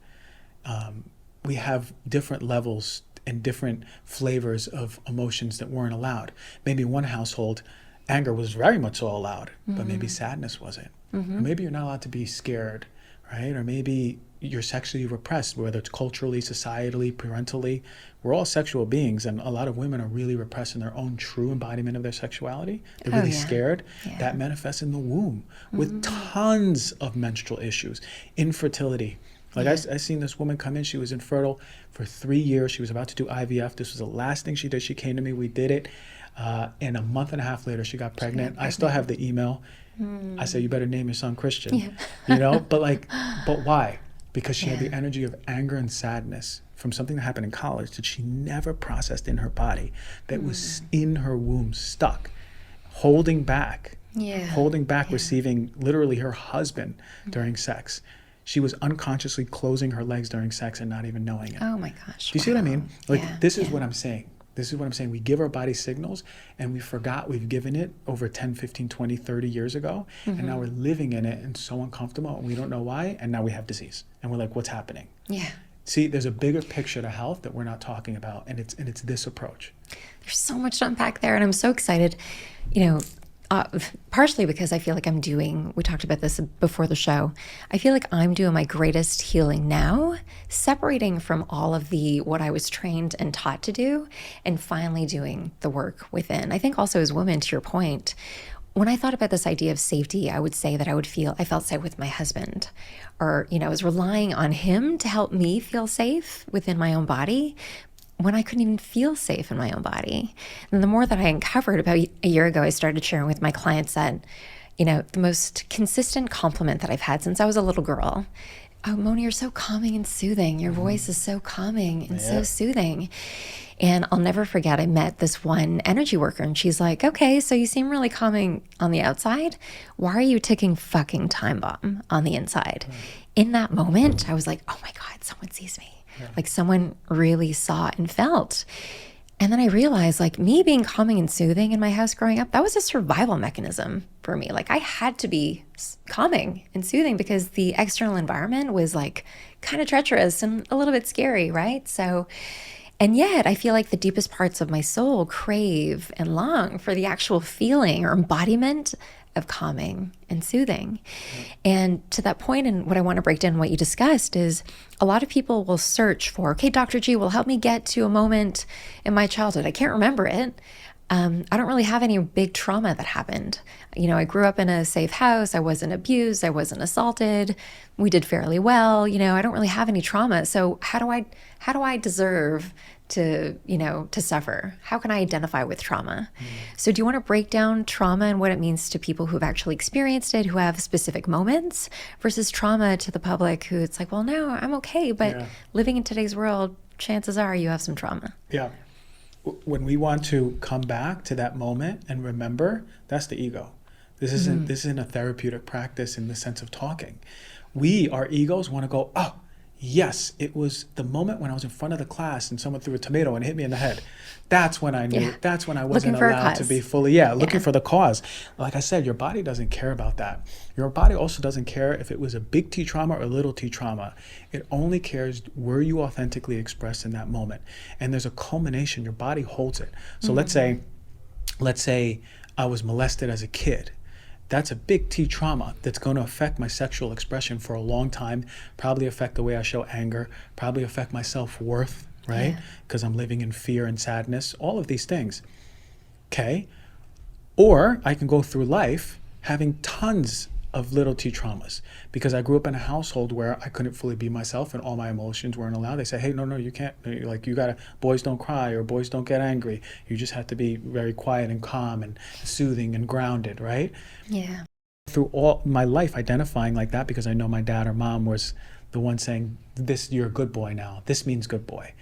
We have different levels and different flavors of emotions that weren't allowed. Maybe one household, anger was very much so allowed, but maybe sadness wasn't. Or maybe you're not allowed to be scared, right? Or maybe you're sexually repressed, whether it's culturally, societally, parentally. We're all sexual beings, and a lot of women are really repressed in their own true embodiment of their sexuality. They're really scared. Yeah. That manifests in the womb with tons of menstrual issues, infertility. Like I seen this woman come in, she was infertile for 3 years. She was about to do IVF. This was the last thing she did. She came to me, we did it. And a month and a half later, she got pregnant. I still have the email. I said, you better name your son Christian, you know? But why? Because she had the energy of anger and sadness from something that happened in college that she never processed in her body, that was in her womb, stuck, holding back, receiving literally her husband during sex. She was unconsciously closing her legs during sex and not even knowing it. Oh my gosh. Do you see what I mean? Like, this is what I'm saying. This is what I'm saying. We give our body signals and we forgot we've given it over 10, 15, 20, 30 years ago. And now we're living in it and so uncomfortable and we don't know why. And now we have disease. And we're like, what's happening? Yeah. See, there's a bigger picture to health that we're not talking about. And it's this approach. There's so much to unpack there. And I'm so excited, partially because I feel like we talked about this before the show, I feel like I'm doing my greatest healing now, separating from all of what I was trained and taught to do, and finally doing the work within. I think also as women, to your point, when I thought about this idea of safety, I would say that I felt safe with my husband, or, I was relying on him to help me feel safe within my own body, when I couldn't even feel safe in my own body. And the more that I uncovered, about a year ago, I started sharing with my clients that, the most consistent compliment that I've had since I was a little girl, oh, Mona, you're so calming and soothing. Your voice is so calming and so soothing. And I'll never forget, I met this one energy worker and she's like, okay, so you seem really calming on the outside. Why are you ticking fucking time bomb on the inside? In that moment, I was like, oh my God, someone sees me. Like someone really saw and felt. And then I realized, like, me being calming and soothing in my house growing up, that was a survival mechanism for me. Like, I had to be calming and soothing because the external environment was like kind of treacherous and a little bit scary, right? So, and yet I feel like the deepest parts of my soul crave and long for the actual feeling or embodiment of calming and soothing. And to that point, and what I want to break down what you discussed is a lot of people will search for, okay, Dr. G will help me get to a moment in my childhood. I can't remember it. I don't really have any big trauma that happened. I grew up in a safe house. I wasn't abused. I wasn't assaulted. We did fairly well. I don't really have any trauma. So how do I deserve to suffer? How can I identify with trauma? So do you want to break down trauma and what it means to people who've actually experienced it, who have specific moments, versus trauma to the public who it's like, well, no, I'm okay. But living in today's world, chances are you have some trauma. Yeah. when we want to come back to that moment and remember, that's the ego. This isn't a therapeutic practice in the sense of talking. Our egos want to go, oh, yes, it was the moment when I was in front of the class and someone threw a tomato and hit me in the head. That's when I knew. Yeah. That's when I wasn't allowed to be fully, looking for the cause. Like I said, your body doesn't care about that. Your body also doesn't care if it was a big T trauma or little T trauma. It only cares, were you authentically expressed in that moment? And there's a culmination. Your body holds it. So let's say I was molested as a kid. That's a big T trauma that's going to affect my sexual expression for a long time, probably affect the way I show anger, probably affect my self-worth, right? Because I'm living in fear and sadness, all of these things. Okay. Or I can go through life having tons of little T traumas because I grew up in a household where I couldn't fully be myself and all my emotions weren't allowed. They say, hey, no, you can't, like, you gotta, boys don't cry or boys don't get angry. You just have to be very quiet and calm and soothing and grounded, right? Yeah. Through all my life identifying like that because I know my dad or mom was the one saying, this, you're a good boy now. This means good boy.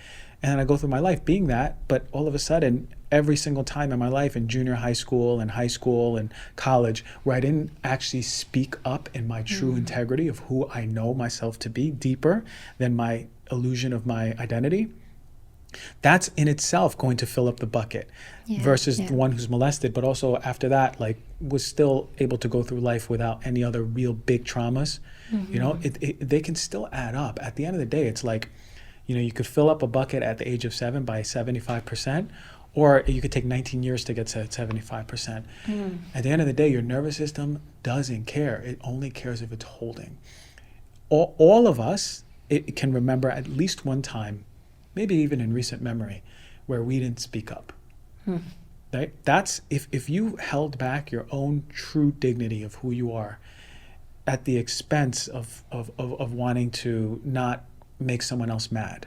And then I go through my life being that, but all of a sudden, every single time in my life in junior high school and college, where I didn't actually speak up in my true integrity of who I know myself to be deeper than my illusion of my identity, that's in itself going to fill up the bucket versus the one who's molested, but also after that, like, was still able to go through life without any other real big traumas. You know, they can still add up. At the end of the day, it's like, you know, you could fill up a bucket at the age of 7 by 75%, or you could take 19 years to get to 75%. At the end of the day, your nervous system doesn't care. It only cares if it's holding. All of us, it can remember at least one time, maybe even in recent memory, where we didn't speak up. Right? That's, if you held back your own true dignity of who you are at the expense of wanting to not make someone else mad,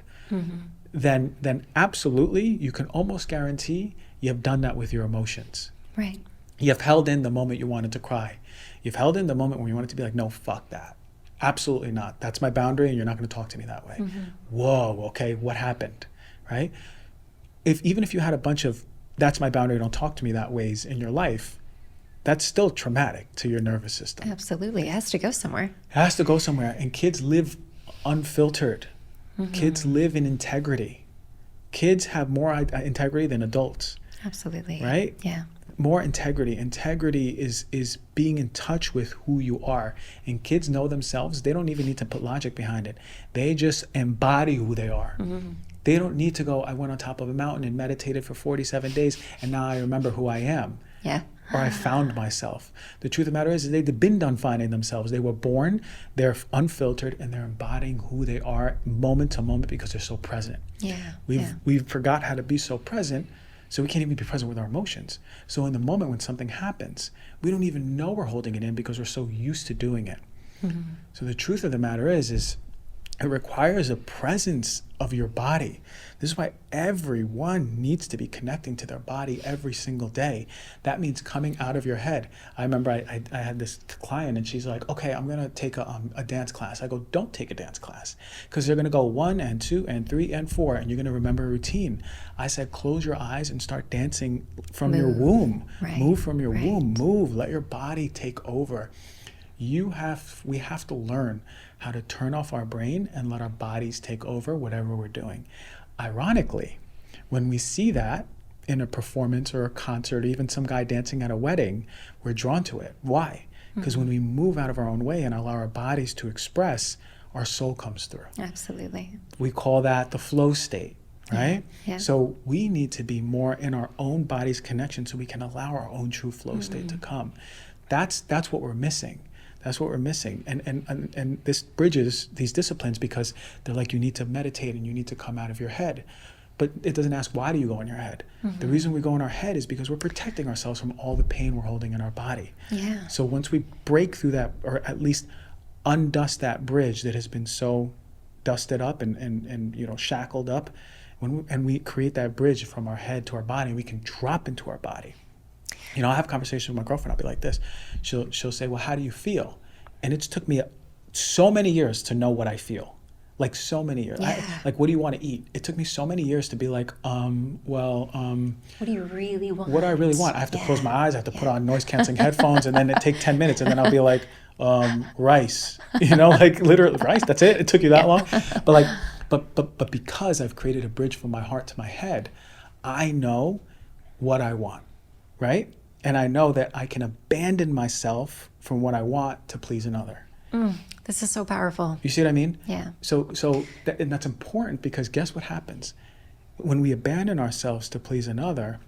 then absolutely you can almost guarantee you have done that with your emotions. Right. You've held in the moment you wanted to cry. You've held in the moment when you wanted to be like, no, fuck that. Absolutely not. That's my boundary and you're not going to talk to me that way. Whoa, okay, what happened, right? Even if you had a bunch of that's my boundary, don't talk to me that ways in your life, that's still traumatic to your nervous system. Absolutely. It has to go somewhere. It has to go somewhere. And kids live unfiltered. Kids live in integrity. Kids have more integrity than adults. Absolutely. Right? Yeah. More integrity. Integrity is being in touch with who you are. And kids know themselves. They don't even need to put logic behind it. They just embody who they are. They don't need to go, I went on top of a mountain and meditated for 47 days and now I remember who I am. Yeah. Or I found myself. The truth of the matter is they've been done finding themselves. They were born, they're unfiltered, and they're embodying who they are moment to moment because they're so present. We've forgot how to be so present, so we can't even be present with our emotions. So in the moment when something happens, we don't even know we're holding it in because we're so used to doing it. So the truth of the matter is it requires a presence of your body. This is why everyone needs to be connecting to their body every single day. That means coming out of your head. I remember I had this client and she's like, okay, I'm going to take a dance class. I go, don't take a dance class because they're going to go 1 and 2 and 3 and 4 and you're going to remember a routine. I said, close your eyes and start dancing from your womb. Move from your womb. Move. Let your body take over. We have to learn how to turn off our brain and let our bodies take over whatever we're doing. Ironically, when we see that in a performance or a concert, or even some guy dancing at a wedding, we're drawn to it. Why? Because when we move out of our own way and allow our bodies to express, our soul comes through. Absolutely. We call that the flow state, right? Yeah. So we need to be more in our own body's connection so we can allow our own true flow state to come. That's what we're missing. That's what we're missing. And this bridges these disciplines because they're like, you need to meditate and you need to come out of your head. But it doesn't ask, why do you go in your head? The reason we go in our head is because we're protecting ourselves from all the pain we're holding in our body. Yeah. So once we break through that, or at least undust that bridge that has been so dusted up and shackled up, and we create that bridge from our head to our body, we can drop into our body. I'll have conversations with my girlfriend. I'll be like this. She'll say, well, how do you feel? And it took me so many years to know what I feel. Like so many years. Yeah. Like, what do you want to eat? It took me so many years to be like, What do you really want? what do I really want? I have to close my eyes. I have to put on noise canceling headphones, and then it take 10 minutes, and then I'll be like, rice, like literally rice. That's it. It took you that long. But like, but because I've created a bridge from my heart to my head, I know what I want, right? And I know that I can abandon myself from what I want to please another. This is so powerful. You see what I mean? Yeah. And that's important, because guess what happens? When we abandon ourselves to please another,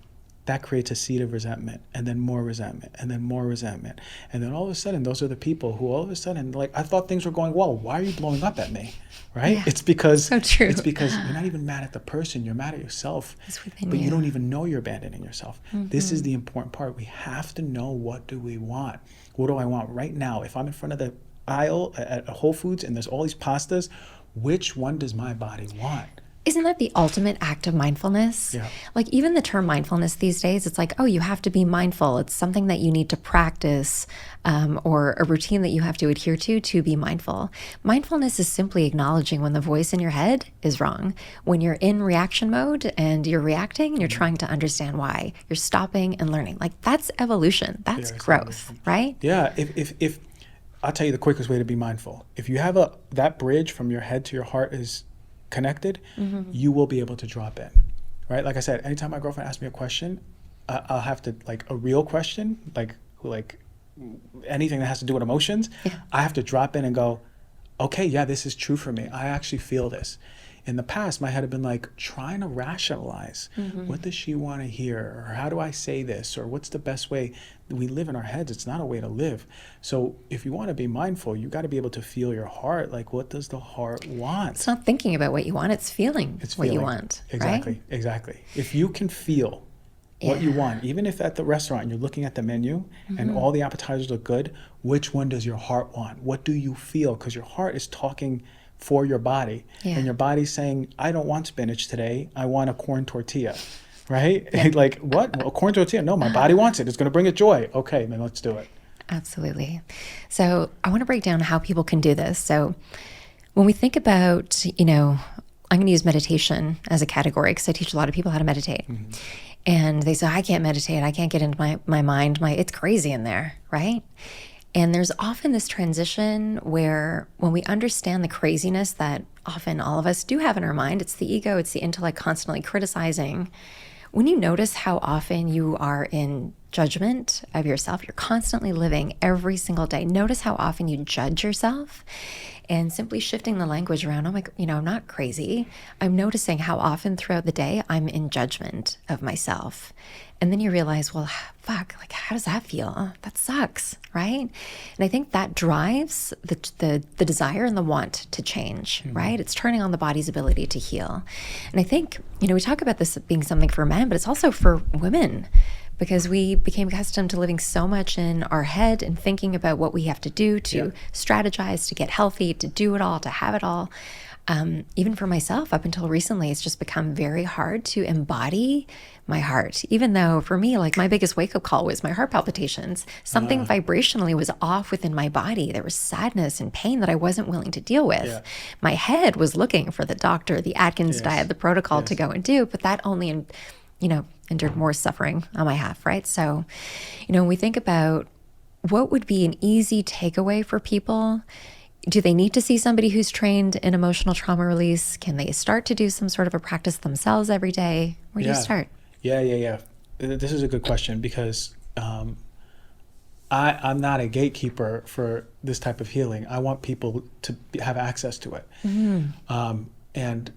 that creates a seed of resentment, and then more resentment, and then more resentment. And then all of a sudden, those are the people who all of a sudden, like, I thought things were going well. Why are you blowing up at me? Right? Yeah. It's because So true. It's because you're not even mad at the person, you're mad at yourself. It's within but you. you don't even know you're abandoning yourself. This is the important part. We have to know, what do we want? What do I want right now? If I'm in front of the aisle at Whole Foods and there's all these pastas, which one does my body want? Isn't that the ultimate act of mindfulness? Yeah. Like, even the term mindfulness these days, it's like, oh, you have to be mindful. It's something that you need to practice, or a routine that you have to adhere to be mindful. Mindfulness is simply acknowledging when the voice in your head is wrong. When you're in reaction mode and you're reacting and you're trying to understand why, you're stopping and learning. Like, that's evolution. That's growth, right? Yeah. If I'll tell you the quickest way to be mindful. If you have that bridge from your head to your heart is connected, you will be able to drop in, right? Like I said, anytime my girlfriend asks me a question, I'll have to, like, a real question, like anything that has to do with emotions, I have to drop in and go, okay, yeah, this is true for me. I actually feel this. In the past, my head had been like trying to rationalize, what does she want to hear? Or how do I say this? Or what's the best way? We live in our heads. It's not a way to live. So if you want to be mindful, you got to be able to feel your heart. Like, what does the heart want? It's not thinking about what you want, it's feeling what you want. Exactly, right? Exactly. If you can feel what you want, even if at the restaurant you're looking at the menu and all the appetizers look good, which one does your heart want? What do you feel? Because your heart is talking for your body, and your body's saying, I don't want spinach today, I want a corn tortilla, right? Like, what? Well, a corn tortilla? No, my body wants it. It's going to bring it joy. Okay, then let's do it. Absolutely. So I want to break down how people can do this. So when we think about, I'm going to use meditation as a category, because I teach a lot of people how to meditate. And they say, I can't meditate. I can't get into my mind. It's crazy in there, right? And there's often this transition where, when we understand the craziness that often all of us do have in our mind, it's the ego, it's the intellect constantly criticizing. When you notice how often you are in judgment of yourself, you're constantly living every single day. Notice how often you judge yourself, and simply shifting the language around. I'm like, I'm not crazy. I'm noticing how often throughout the day I'm in judgment of myself. And then you realize, well, fuck, like, how does that feel? That sucks, right? And I think that drives the desire and the want to change, right? It's turning on the body's ability to heal. And I think, we talk about this being something for men, but it's also for women, because we became accustomed to living so much in our head and thinking about what we have to do to strategize, to get healthy, to do it all, to have it all. Even for myself, up until recently, it's just become very hard to embody my heart. Even though for me, like, my biggest wake-up call was my heart palpitations. Something vibrationally was off within my body. There was sadness and pain that I wasn't willing to deal with. Yeah. My head was looking for the doctor, the Atkins diet, the protocol to go and do, but that only, endured more suffering on my behalf, right? So, when we think about what would be an easy takeaway for people, do they need to see somebody who's trained in emotional trauma release? Can they start to do some sort of a practice themselves every day? Where do you start? Yeah. This is a good question, because I'm not a gatekeeper for this type of healing. I want people to have access to it. And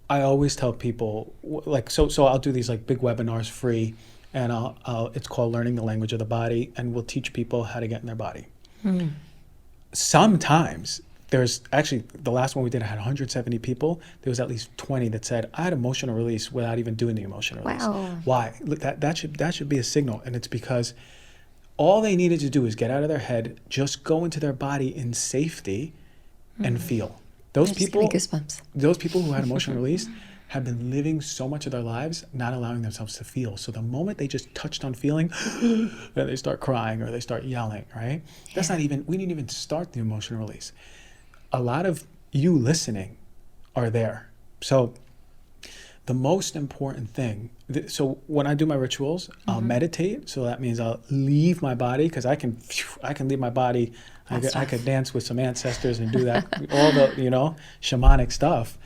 I always tell people, like, so I'll do these, like, big webinars free, and it's called Learning the Language of the Body, and we'll teach people how to get in their body. Sometimes there's actually, the last one we did, I had 170 people. There was at least 20 that said, I had emotional release without even doing the emotional release. Wow. Why? Look, that should be a signal. And it's because all they needed to do is get out of their head, just go into their body in safety and feel. Those people who had emotional release have been living so much of their lives not allowing themselves to feel. So the moment they just touched on feeling, then they start crying or they start yelling, right? That's not even, we didn't even start the emotional release. A lot of you listening are there. So the most important thing, so when I do my rituals, I'll meditate. So that means I'll leave my body, because I can leave my body. I could dance with some ancestors and do that, all the, shamanic stuff.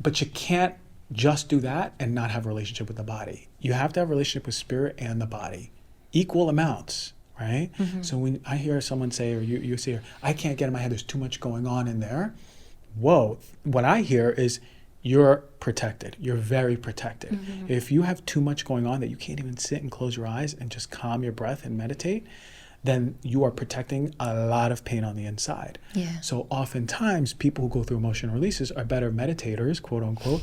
But you can't just do that and not have a relationship with the body. You have to have a relationship with spirit and the body, equal amounts, right? So when I hear someone say, or you say, I can't get in my head, there's too much going on in there. Whoa, what I hear is, you're protected. You're very protected. If you have too much going on that you can't even sit and close your eyes and just calm your breath and meditate, then you are protecting a lot of pain on the inside. Yeah. So oftentimes people who go through emotional releases are better meditators, quote unquote,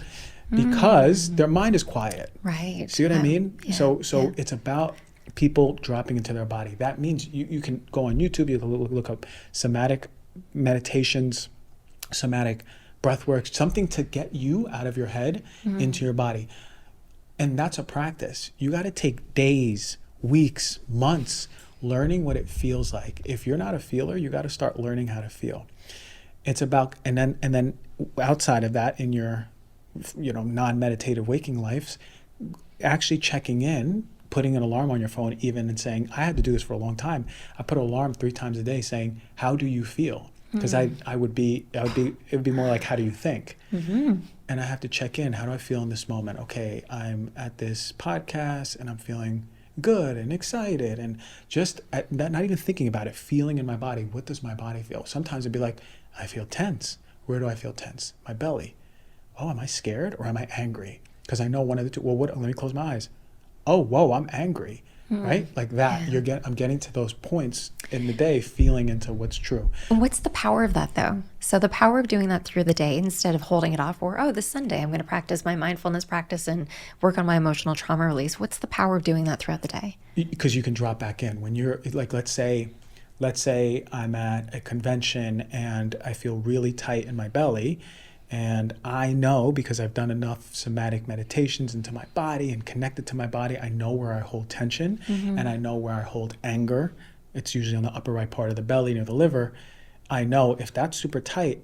because their mind is quiet. Right. See what I mean? Yeah. So it's about people dropping into their body. That means you can go on YouTube, you can look up somatic meditations, somatic breath work, something to get you out of your head into your body. And that's a practice. You got to take days, weeks, months learning what it feels like. If you're not a feeler, you got to start learning how to feel. It's about, and then outside of that, in your non-meditative waking lives, actually checking in, putting an alarm on your phone even, and saying, I had to do this for a long time. I put an alarm 3 times a day saying, how do you feel? Because it would be more like, how do you think? And I have to check in. How do I feel in this moment? Okay, I'm at this podcast and I'm feeling good and excited, and just not even thinking about it, feeling in my body. What does my body feel? Sometimes it'd be like, I feel tense. Where do I feel tense? My belly. Oh, am I scared or am I angry? Because I know one of the two. Well, let me close my eyes. Oh, whoa, I'm angry. Right? Like that. Yeah. I'm getting to those points in the day, feeling into what's true. And what's the power of that, though? So the power of doing that through the day, instead of holding it off, or, this Sunday, I'm going to practice my mindfulness practice and work on my emotional trauma release. What's the power of doing that throughout the day? Because you can drop back in. When you're like, let's say I'm at a convention and I feel really tight in my belly. And I know, because I've done enough somatic meditations into my body and connected to my body, I know where I hold tension and I know where I hold anger. It's usually on the upper right part of the belly near the liver. I know if that's super tight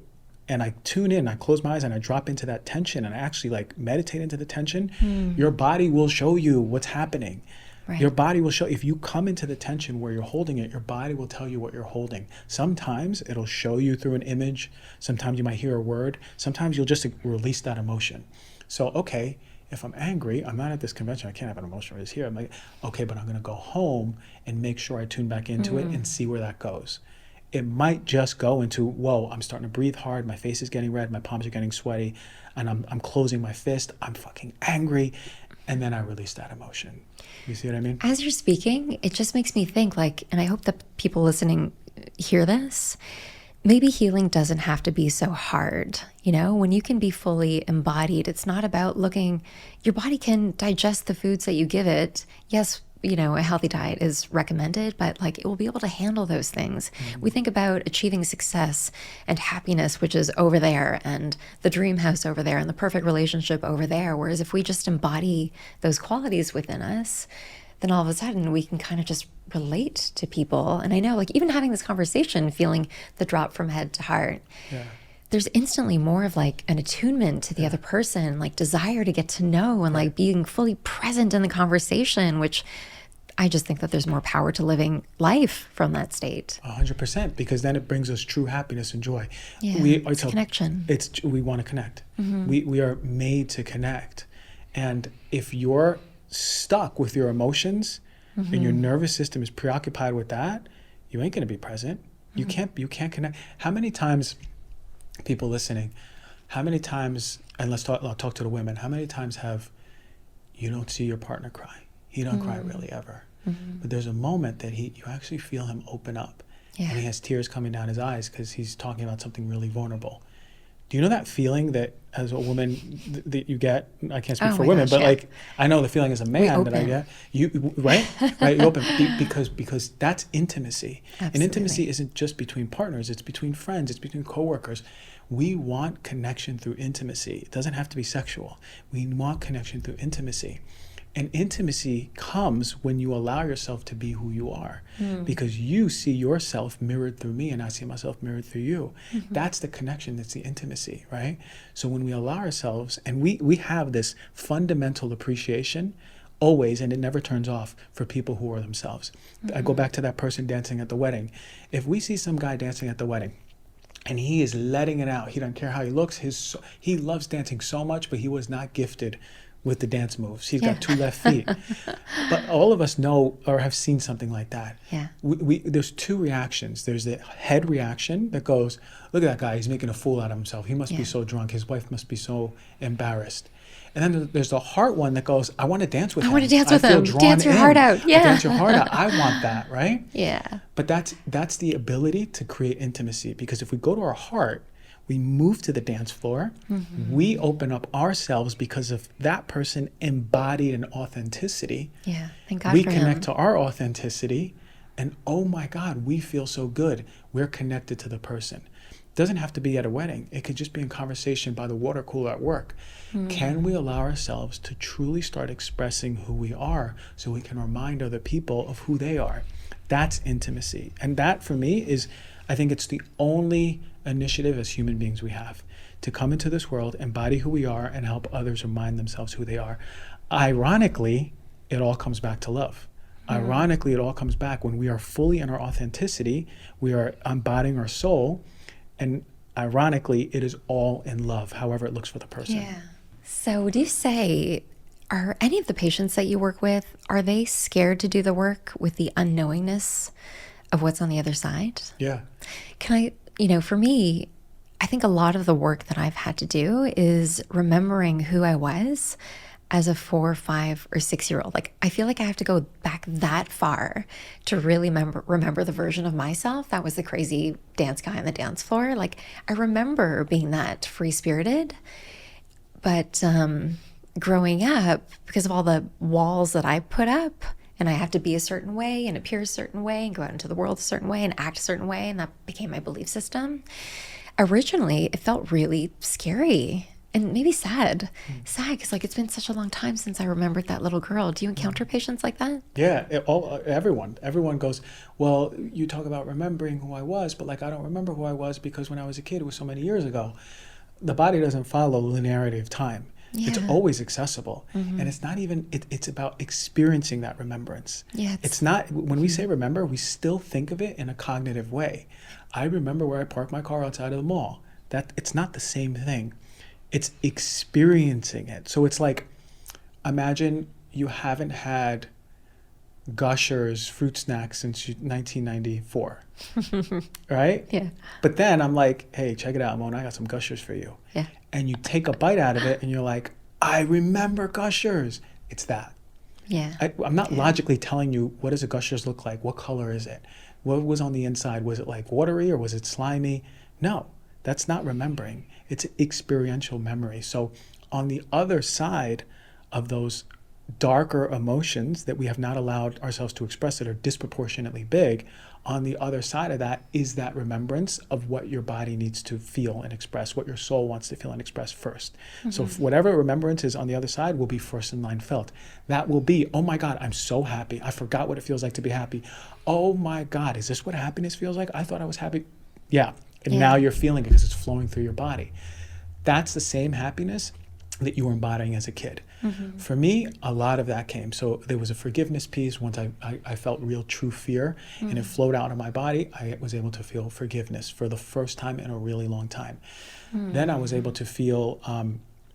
and I tune in, I close my eyes and I drop into that tension and I actually meditate into the tension, your body will show you what's happening. Right. Your body will show, if you come into the tension where you're holding it, your body will tell you what you're holding. Sometimes it'll show you through an image. Sometimes you might hear a word. Sometimes you'll just release that emotion. So, okay, if I'm angry, I'm not at this convention, I can't have an emotion release here. I'm like, okay, but I'm going to go home and make sure I tune back into it and see where that goes. It might just go into, whoa, I'm starting to breathe hard. My face is getting red. My palms are getting sweaty. And I'm closing my fist. I'm fucking angry. And then I release that emotion. You see what I mean? As you're speaking, it just makes me think, and I hope that people listening hear this, maybe healing doesn't have to be so hard. When you can be fully embodied, it's not about your body can digest the foods that you give it. Yes, a healthy diet is recommended, but it will be able to handle those things. We think about achieving success and happiness, which is over there, and the dream house over there, and the perfect relationship over there. Whereas if we just embody those qualities within us, then all of a sudden we can kind of just relate to people. And I know, even having this conversation, feeling the drop from head to heart. Yeah. There's instantly more of an attunement to the other person, desire to get to know and being fully present in the conversation, which I just think that there's more power to living life from that state. 100%, because then it brings us true happiness and joy. Yeah, it's connection. We want to connect. We are made to connect. And if you're stuck with your emotions and your nervous system is preoccupied with that, you ain't going to be present. You can't connect. How many times, people listening, and I'll talk to the women, how many times have you don't see your partner cry? He don't cry really ever. But there's a moment that you actually feel him open up. Yeah. And he has tears coming down his eyes because he's talking about something really vulnerable. Do you know that feeling that as a woman that you get? I can't speak for women, gosh, but I know the feeling as a man that I get. You right? You open because that's intimacy. Absolutely. And intimacy isn't just between partners, it's between friends, it's between coworkers. We want connection through intimacy. It doesn't have to be sexual. We want connection through intimacy. And intimacy comes when you allow yourself to be who you are, because you see yourself mirrored through me and I see myself mirrored through you. That's the connection, that's the intimacy, right? So when we allow ourselves, and we have this fundamental appreciation always, and it never turns off, for people who are themselves. I go back to that person dancing at the wedding. If we see some guy dancing at the wedding, and he is letting it out, he doesn't care how he looks, he loves dancing so much, but he was not gifted with the dance moves. He's got 2 left feet. But all of us know or have seen something like that. Yeah. There's 2 reactions. There's the head reaction that goes, look at that guy, he's making a fool out of himself. He must be so drunk. His wife must be so embarrassed. And then there's the heart one that goes, I want to dance with him. I want to dance with him. Dance your heart out. Yeah. Dance your heart out. I want that, right? Yeah. But that's the ability to create intimacy, because if we go to our heart, we move to the dance floor, we open up ourselves because of that person embodied an authenticity. Yeah, thank God we for connect him. to our authenticity, and oh my God, we feel so good. We're connected to the person. It doesn't have to be at a wedding. It could just be in conversation by the water cooler at work. Can we allow ourselves to truly start expressing who we are so we can remind other people of who they are? That's intimacy. And that, for me, is, I think it's the only initiative as human beings we have, to come into this world, embody who we are, and help others remind themselves who they are. Ironically, it all comes back to love. Ironically, it all comes back when we are fully in our authenticity, we are embodying our soul, and ironically, it is all in love, however it looks for the person. Yeah. So would you say, are any of the patients that you work with, are they scared to do the work with the unknowingness of what's on the other side? Yeah. Can I, for me, I think a lot of the work that I've had to do is remembering who I was as a 4, 5, or 6-year-old. Like, I feel like I have to go back that far to really remember the version of myself that was the crazy dance guy on the dance floor. Like, I remember being that free-spirited, but growing up, because of all the walls that I put up, and I have to be a certain way and appear a certain way and go out into the world a certain way and act a certain way, and that became my belief system. Originally, it felt really scary and maybe sad. Sad because, like, it's been such a long time since I remembered that little girl. Do you encounter patients like that? Yeah, everyone goes, well, you talk about remembering who I was, but like, I don't remember who I was because when I was a kid, it was so many years ago. The body doesn't follow linearity of time. Yeah. It's always accessible. And it's not even, it's about experiencing that remembrance. Yeah, it's not, when we say remember, we still think of it in a cognitive way. I remember where I parked my car outside of the mall. That it's not the same thing. It's experiencing it. So it's like, imagine you haven't had Gushers fruit snacks since 1994, right? Yeah. But then I'm like, hey, check it out, Mona, I got some Gushers for you. Yeah. And you take a bite out of it and you're like, I remember Gushers. It's that. Yeah. I'm not logically telling you, what does a Gushers look like? What color is it? What was on the inside? Was it like watery or was it slimy? No, that's not remembering. It's experiential memory. So on the other side of those darker emotions that we have not allowed ourselves to express that are disproportionately big, on the other side of that is that remembrance of what your body needs to feel and express, what your soul wants to feel and express first. So whatever remembrance is on the other side will be first in line felt. That will be, oh my God, I'm so happy. I forgot what it feels like to be happy. Oh my God, is this what happiness feels like? I thought I was happy. Yeah. And now you're feeling it because it's flowing through your body. That's the same happiness that you were embodying as a kid. For me, a lot of that came. So there was a forgiveness piece. Once I felt real true fear and it flowed out of my body, I was able to feel forgiveness for the first time in a really long time. Then I was able to feel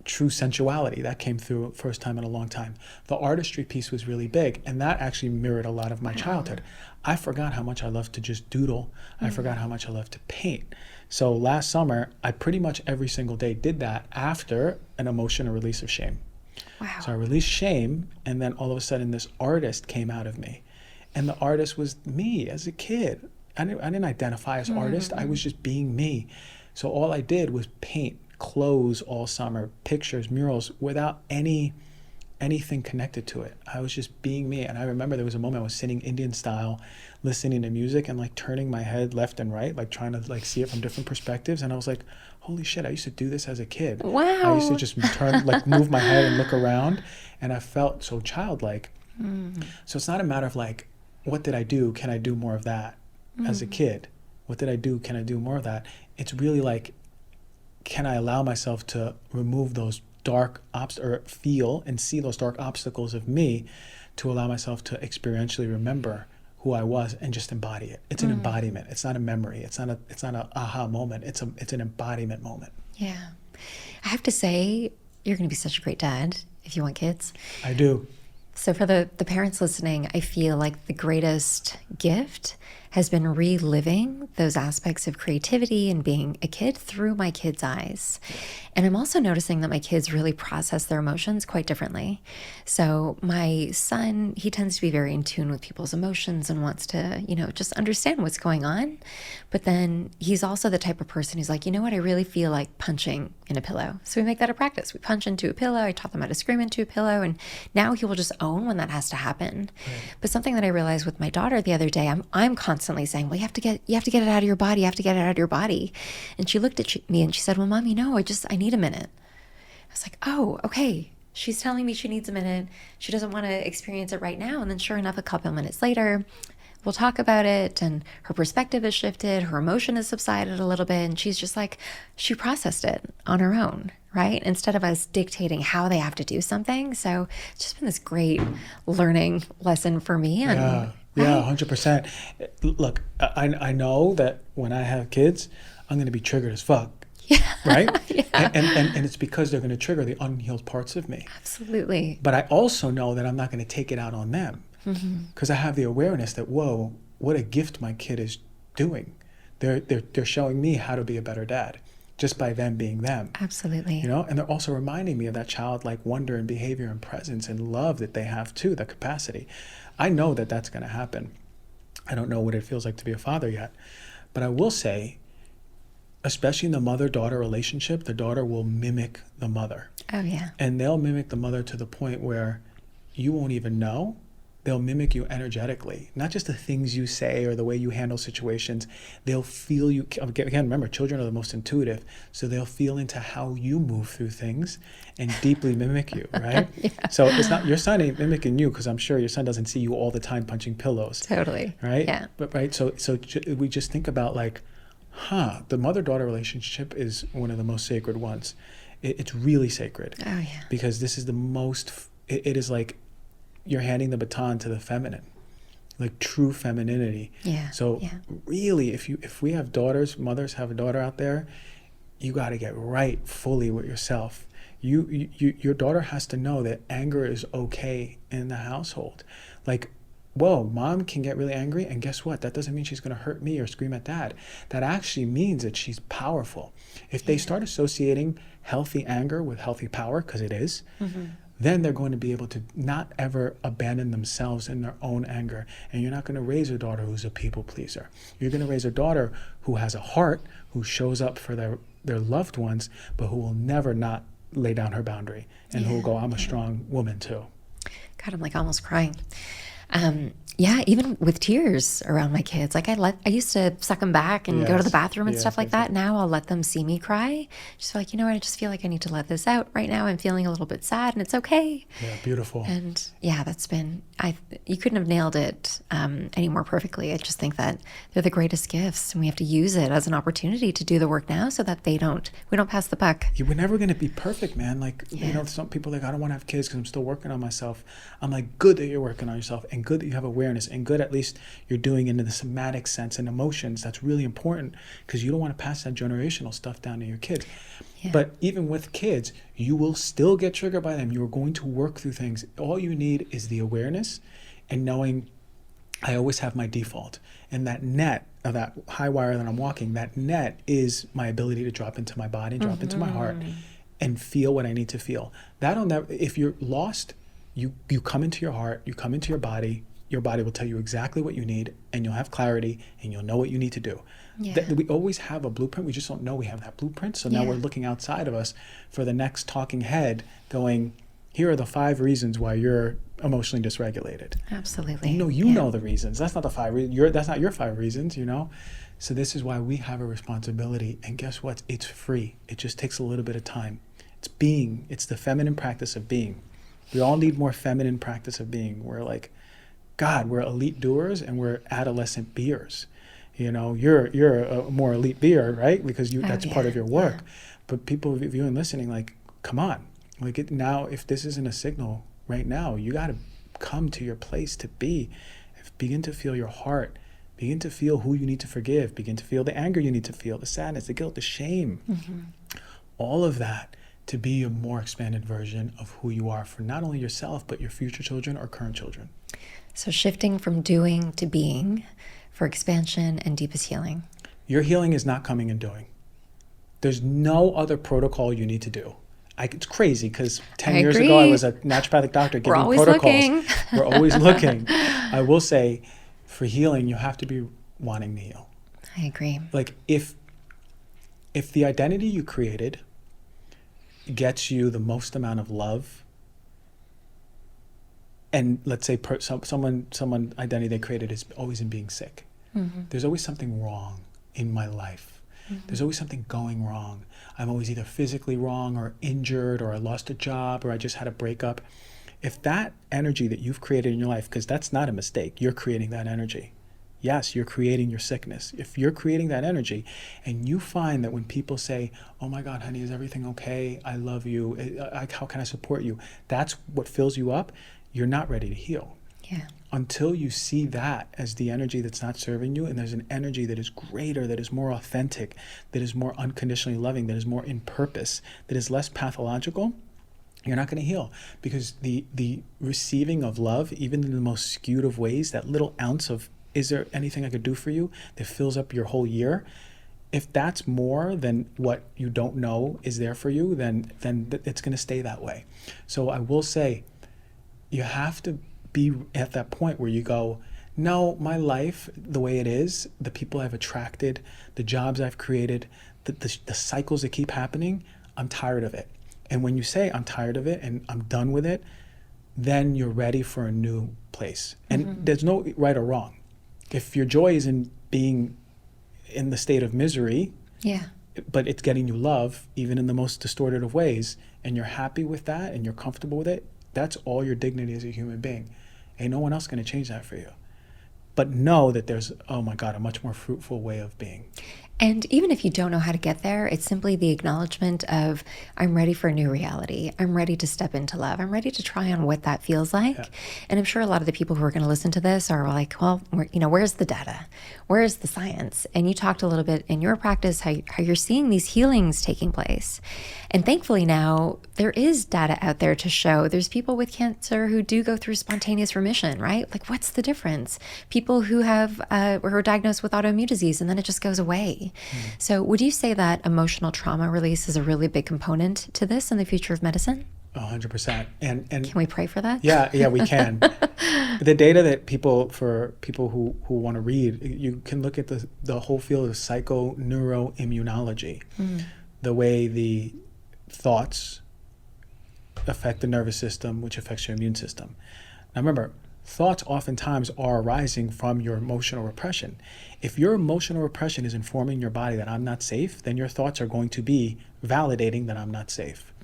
true sensuality. That came through first time in a long time. The artistry piece was really big, and that actually mirrored a lot of my childhood. I forgot how much I loved to just doodle. I forgot how much I loved to paint. So last summer, I pretty much every single day did that after an emotional release of shame. Wow. So I released shame, and then all of a sudden this artist came out of me. And the artist was me as a kid. I didn't identify as artist. I was just being me. So all I did was paint clothes all summer, pictures, murals, without any anything connected to it. I was just being me. And I remember there was a moment I was sitting Indian style, listening to music and like turning my head left and right, like trying to like see it from different perspectives. And I was like, holy shit, I used to do this as a kid. Wow. I used to just turn, like move my head and look around, and I felt so childlike. So it's not a matter of like, what did I do? Can I do more of that as a kid? What did I do? Can I do more of that? It's really like, can I allow myself to remove those dark or feel and see those dark obstacles of me, to allow myself to experientially remember who I was and just embody it. It's an embodiment. It's not a memory. It's not a aha moment. It's an embodiment moment. Yeah. I have to say, you're going to be such a great dad if you want kids. I do. So for the parents listening, I feel like the greatest gift has been reliving those aspects of creativity and being a kid through my kids' eyes. And I'm also noticing that my kids really process their emotions quite differently. So my son, he tends to be very in tune with people's emotions and wants to, just understand what's going on. But then he's also the type of person who's like, you know what, I really feel like punching in a pillow. So we make that a practice. We punch into a pillow. I taught them how to scream into a pillow. And now he will just own when that has to happen. Right. But something that I realized with my daughter the other day, I'm constantly saying, well, you have to get it out of your body. You have to get it out of your body. And she looked at me and she said, well, Mommy, no, I need a minute. I was like, oh, okay. She's telling me she needs a minute. She doesn't want to experience it right now. And then sure enough, a couple of minutes later, we'll talk about it and her perspective has shifted. Her emotion has subsided a little bit. And she's just like, she processed it on her own, right? Instead of us dictating how they have to do something. So it's just been this great learning lesson for me. And, yeah, 100%. Look, I know that when I have kids, I'm going to be triggered as fuck. Yeah. Right? Yeah. And it's because they're going to trigger the unhealed parts of me. Absolutely. But I also know that I'm not going to take it out on them, because I have the awareness that, whoa, what a gift my kid is doing. They're showing me how to be a better dad just by them being them. Absolutely. And they're also reminding me of that childlike wonder and behavior and presence and love that they have too, the capacity. I know that that's going to happen. I don't know what it feels like to be a father yet, but I will say, especially in the mother-daughter relationship, the daughter will mimic the mother. Oh, yeah. And they'll mimic the mother to the point where you won't even know. They'll mimic you energetically, not just the things you say or the way you handle situations. They'll feel you. Again, remember, children are the most intuitive, so they'll feel into how you move through things and deeply mimic you, right? Yeah. So it's not, your son ain't mimicking you, because I'm sure your son doesn't see you all the time punching pillows. Totally. Right? Yeah. But right, so we just think about like, the mother-daughter relationship is one of the most sacred ones. It's really sacred. Oh, yeah. Because this is the most, it is like you're handing the baton to the feminine, like true femininity. Yeah. So really, if we have daughters, mothers have a daughter out there, you got to get right fully with yourself. Your daughter has to know that anger is okay in the household. Like, whoa, mom can get really angry, and guess what? That doesn't mean she's going to hurt me or scream at dad. That actually means that she's powerful. If they start associating healthy anger with healthy power, because it is, then they're going to be able to not ever abandon themselves in their own anger. And you're not going to raise a daughter who's a people pleaser. You're going to raise a daughter who has a heart, who shows up for their loved ones, but who will never not lay down her boundary, and who will go, I'm a strong woman too. God, I'm like almost crying. Even with tears around my kids, like I used to suck them back and go to the bathroom and stuff like that. Now I'll let them see me cry. Just feel like, you know what? I just feel like I need to let this out right now. I'm feeling a little bit sad, and it's okay. Yeah, beautiful. And that's been, you couldn't have nailed it any more perfectly. I just think that they're the greatest gifts, and we have to use it as an opportunity to do the work now, so that we don't pass the buck. We're never going to be perfect, man. Like, some people are like, I don't want to have kids because I'm still working on myself. I'm like, good that you're working on yourself, and good that you have awareness, and good at least you're doing it in the somatic sense and emotions. That's really important, because you don't want to pass that generational stuff down to your kids. Yeah. But even with kids, you will still get triggered by them. You're going to work through things. All you need is the awareness and knowing I always have my default. And that net of that high wire that I'm walking, that net is my ability to drop into my body, drop into my heart, and feel what I need to feel. That'll never, if you're lost, you come into your heart, you come into your body will tell you exactly what you need, and you'll have clarity, and you'll know what you need to do. Yeah. We always have a blueprint. We just don't know we have that blueprint. So now we're looking outside of us for the next talking head going, here are the 5 reasons why you're emotionally dysregulated. Absolutely. You know the reasons. That's not the 5 reasons. That's not your 5 reasons, So this is why we have a responsibility. And guess what? It's free. It just takes a little bit of time. It's being. It's the feminine practice of being. We all need more feminine practice of being. We're like, God, we're elite doers and we're adolescent beers. You're a more elite beer, right? Because that's part of your work. Yeah. But people viewing and listening, like, come on. Like now, if this isn't a signal right now, you got to come to your place to be. Begin to feel your heart. Begin to feel who you need to forgive. Begin to feel the anger you need to feel, the sadness, the guilt, the shame. Mm-hmm. All of that to be a more expanded version of who you are for not only yourself, but your future children or current children. So shifting from doing to being for expansion and deepest healing. Your healing is not coming and doing. There's no other protocol you need to do. It's crazy because 10 years ago I was a naturopathic doctor giving protocols. We're always looking. I will say, for healing, you have to be wanting to heal. I agree. Like if the identity you created gets you the most amount of love, and let's say someone identity they created is always in being sick. Mm-hmm. There's always something wrong in my life. Mm-hmm. There's always something going wrong. I'm always either physically wrong or injured, or I lost a job, or I just had a breakup. If that energy that you've created in your life, because that's not a mistake, you're creating that energy. Yes, you're creating your sickness. If you're creating that energy and you find that when people say, oh my God, honey, is everything okay? I love you. How can I support you? That's what fills you up. You're not ready to heal. Yeah. Until you see that as the energy that's not serving you, and there's an energy that is greater, that is more authentic, that is more unconditionally loving, that is more in purpose, that is less pathological, you're not going to heal. Because the receiving of love, even in the most skewed of ways, that little ounce of, is there anything I could do for you, that fills up your whole year, if that's more than what you don't know is there for you, then it's going to stay that way. So I will say, you have to be at that point where you go, no, my life, the way it is, the people I've attracted, the jobs I've created, the cycles that keep happening, I'm tired of it. And when you say I'm tired of it and I'm done with it, then you're ready for a new place. And there's no right or wrong. If your joy is in being in the state of misery, but it's getting you love, even in the most distorted of ways, and you're happy with that and you're comfortable with it, that's all your dignity as a human being. Ain't no one else going to change that for you. But know that there's, oh my God, a much more fruitful way of being. And even if you don't know how to get there, it's simply the acknowledgement of, I'm ready for a new reality. I'm ready to step into love. I'm ready to try on what that feels like. Yeah. And I'm sure a lot of the people who are going to listen to this are like, well, where's the data? Where's the science? And you talked a little bit in your practice, how you're seeing these healings taking place. And thankfully now there is data out there to show there's people with cancer who do go through spontaneous remission, right? Like, what's the difference? People who have, who are diagnosed with autoimmune disease and then it just goes away. So would you say that emotional trauma release is a really big component to this in the future of medicine? 100%. And can we pray for that? Yeah, we can. The data that for people who want to read, you can look at the whole field of psychoneuroimmunology, the way the thoughts affect the nervous system, which affects your immune system. Now remember, thoughts oftentimes are arising from your emotional repression. If your emotional repression is informing your body that I'm not safe, then your thoughts are going to be validating that I'm not safe,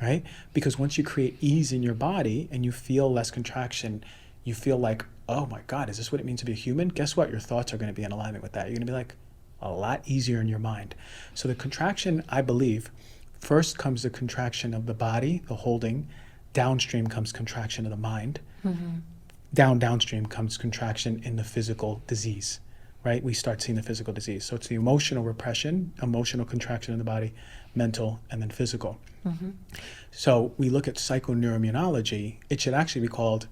right? Because once you create ease in your body and you feel less contraction, you feel like, oh my God, is this what it means to be a human? Guess what? Your thoughts are going to be in alignment with that. You're going to be like a lot easier in your mind. So the contraction, I believe, first comes the contraction of the body, the holding. Downstream comes contraction of the mind. Downstream comes contraction in the physical disease, right? We start seeing the physical disease. So it's the emotional repression, emotional contraction in the body, mental, and then physical. So we look at psychoneuroimmunology. It should actually be called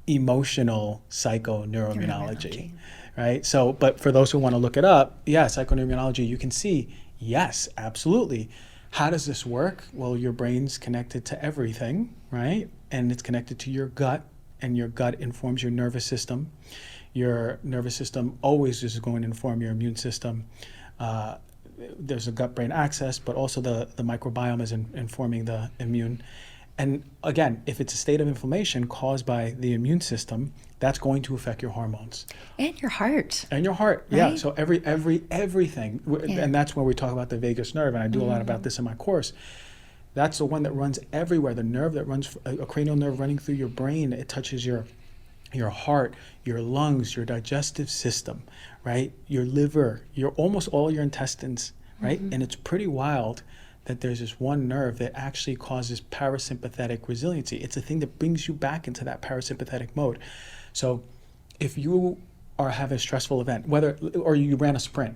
emotional psychoneuroimmunology, right? So, but for those who want to look it up, psychoneuroimmunology, you can see, yes, absolutely. How does this work? Well, your brain's connected to everything, right? And it's connected to your gut. And your gut informs your nervous system. Your nervous system always is going to inform your immune system. There's a gut-brain axis, but also the microbiome is informing the immune. And again, if it's a state of inflammation caused by the immune system, that's going to affect your hormones. And your heart. And your heart, right? yeah. So everything. Yeah. And that's where we talk about the vagus nerve, and I do a lot about this in my course. That's the one that runs everywhere. The nerve that runs, a cranial nerve running through your brain, it touches your heart, your lungs, your digestive system, right? Your liver, almost all your intestines, right? And it's pretty wild that there's this one nerve that actually causes parasympathetic resiliency. It's a thing that brings you back into that parasympathetic mode. So if you are having a stressful event, or you ran a sprint,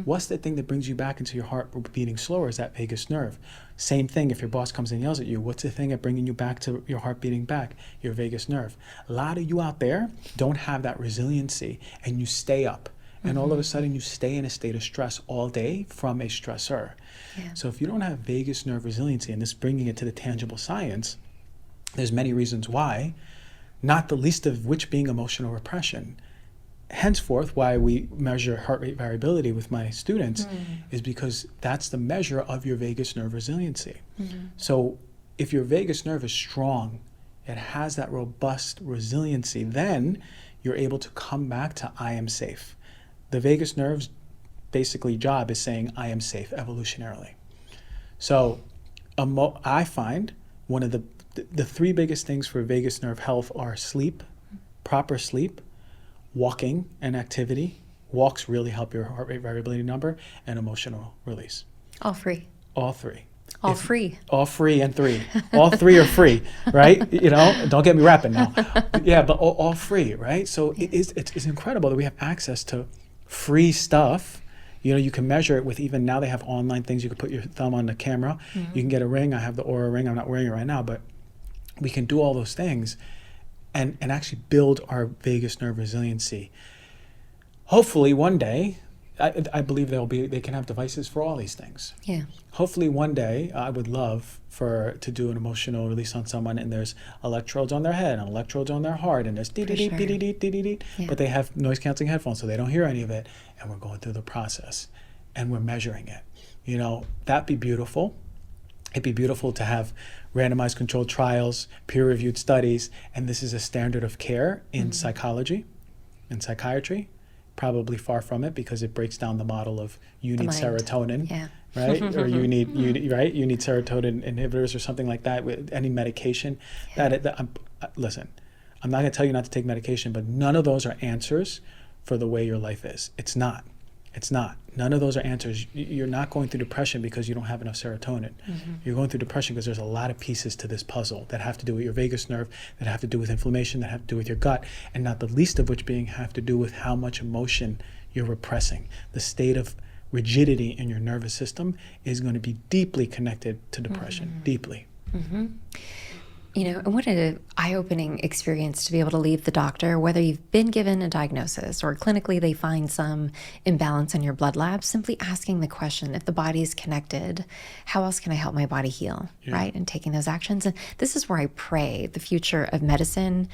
what's the thing that brings you back into your heart beating slower? Is that vagus nerve. Same thing if your boss comes and yells at you. What's the thing at bringing you back to your heart beating back? Your vagus nerve. A lot of you out there don't have that resiliency, and you stay up. And all of a sudden you stay in a state of stress all day from a stressor. Yeah. So if you don't have vagus nerve resiliency, and this bringing it to the tangible science, there's many reasons why, not the least of which being emotional repression. Henceforth, why we measure heart rate variability with my students is because that's the measure of your vagus nerve resiliency. So if your vagus nerve is strong, it has that robust resiliency, then you're able to come back to I am safe. The vagus nerve's basically job is saying I am safe evolutionarily. So I find one of the three biggest things for vagus nerve health are sleep, proper sleep, walking and activity. Walks really help your heart rate variability number, and emotional release. All free. All three. All free. All free and three. All three are free, right? Don't get me rapping now. Yeah, but all free, right? So it's incredible that we have access to free stuff. You can measure it with, even now they have online things. You can put your thumb on the camera. You can get a ring. I have the Aura ring. I'm not wearing it right now, but we can do all those things and actually build our vagus nerve resiliency. Hopefully one day, I believe they can have devices for all these things. Yeah. Hopefully one day, I would love to do an emotional release on someone, and there's electrodes on their head and electrodes on their heart, and there's dee-dee-dee-dee-dee-dee-dee-dee, but they have noise canceling headphones so they don't hear any of it, and we're going through the process and we're measuring it. That'd be beautiful. It'd be beautiful to have randomized controlled trials, peer-reviewed studies, and this is a standard of care in psychology and psychiatry. Probably far from it, because it breaks down the model of you need serotonin, right? Or you need serotonin inhibitors or something like that with any medication. Listen, I'm not going to tell you not to take medication, but none of those are answers for the way your life is. It's not. None of those are answers. You're not going through depression because you don't have enough serotonin. You're going through depression because there's a lot of pieces to this puzzle that have to do with your vagus nerve, that have to do with inflammation, that have to do with your gut, and not the least of which have to do with how much emotion you're repressing. The state of rigidity in your nervous system is going to be deeply connected to depression, deeply. And what an eye-opening experience to be able to leave the doctor, whether you've been given a diagnosis or clinically they find some imbalance in your blood labs, simply asking the question, if the body is connected, how else can I help my body heal, right? And taking those actions. And this is where I pray the future of medicine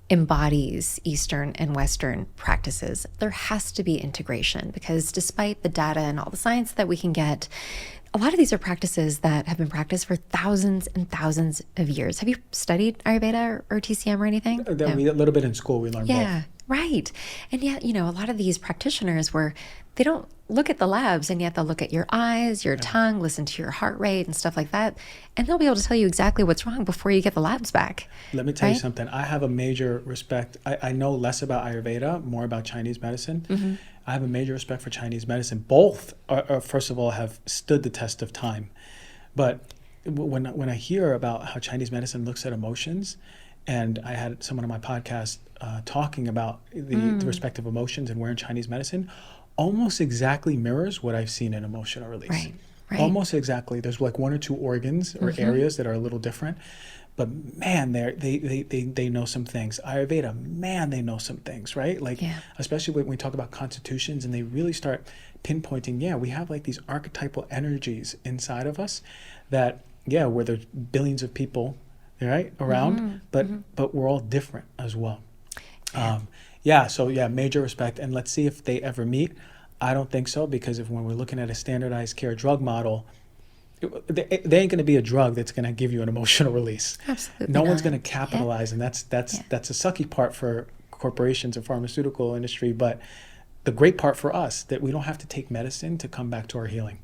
embodies Eastern and Western practices. There has to be integration, because despite the data and all the science that we can get, a lot of these are practices that have been practiced for thousands and thousands of years. Have you studied Ayurveda or TCM or anything? A little bit in school, we learned both. Right. And yet, a lot of these practitioners they don't look at the labs, and yet they'll look at your eyes, your tongue, listen to your heart rate and stuff like that. And they'll be able to tell you exactly what's wrong before you get the labs back. Let me tell you something. I have a major respect. I know less about Ayurveda, more about Chinese medicine. I have a major respect for Chinese medicine. Both, first of all, have stood the test of time. But when I hear about how Chinese medicine looks at emotions, and I had someone on my podcast talking about the respective emotions and where in Chinese medicine, almost exactly mirrors what I've seen in emotional release. Right. Almost exactly. There's like one or two organs or areas that are a little different. But man, they know some things. Ayurveda, man, they know some things, right? Especially when we talk about constitutions, and they really start pinpointing, we have like these archetypal energies inside of us that, where there's billions of people, right, around, but we're all different as well. Major respect. And let's see if they ever meet. I don't think so, because when we're looking at a standardized care drug model, they ain't going to be a drug that's going to give you an emotional release. Absolutely No one's not. going to capitalize, and that's a sucky part for corporations and pharmaceutical industry. But the great part for us that we don't have to take medicine to come back to our healing.